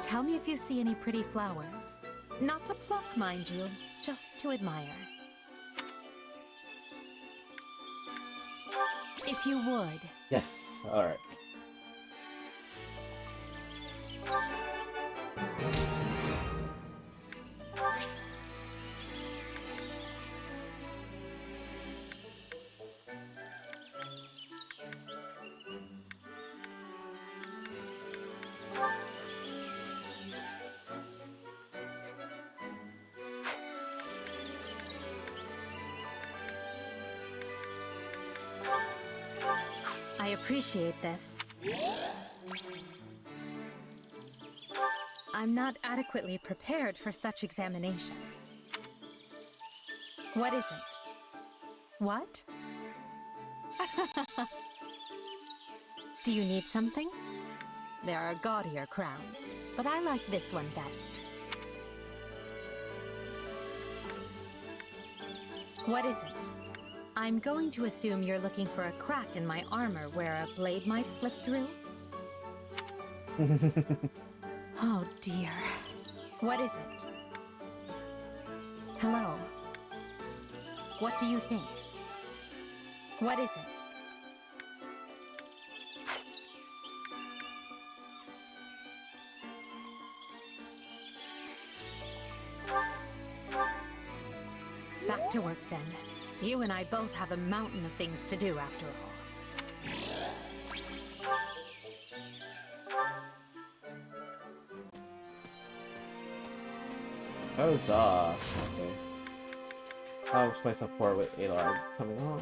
Tell me if you see any pretty flowers. Not to pluck, mind you, just to admire. If you would. Yes, alright. appreciate this. I'm not adequately prepared for such examination. What is it? What? Do you need something? There are gaudier crowns, but I like this one best. What is it? I'm going to assume you're looking for a crack in my armor where a blade might slip through? Oh dear. What is it? Hello? What do you think? What is it? Back to work then. You and I both have a mountain of things to do after all. Huzzah! Okay. How was my support with Adar coming on?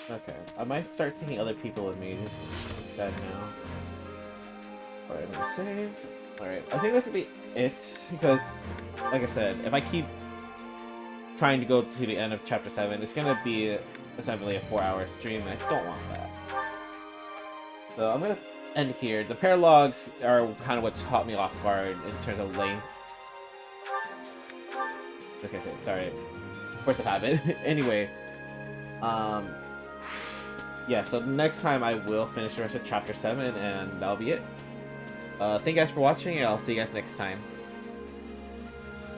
Okay, I might start taking other people with me instead now. Alright, I'm gonna save. Alright, I think that's gonna be it, because, like I said, if I keep trying to go to the end of Chapter 7, it's gonna be essentially a 4-hour stream, and I don't want that. So I'm gonna end here. The Paralogues are kind of what caught me off guard in terms of length. Okay, sorry. Force of habit. Anyway, yeah, so next time I will finish the rest of Chapter 7, and that'll be it. Thank you guys for watching, and I'll see you guys next time.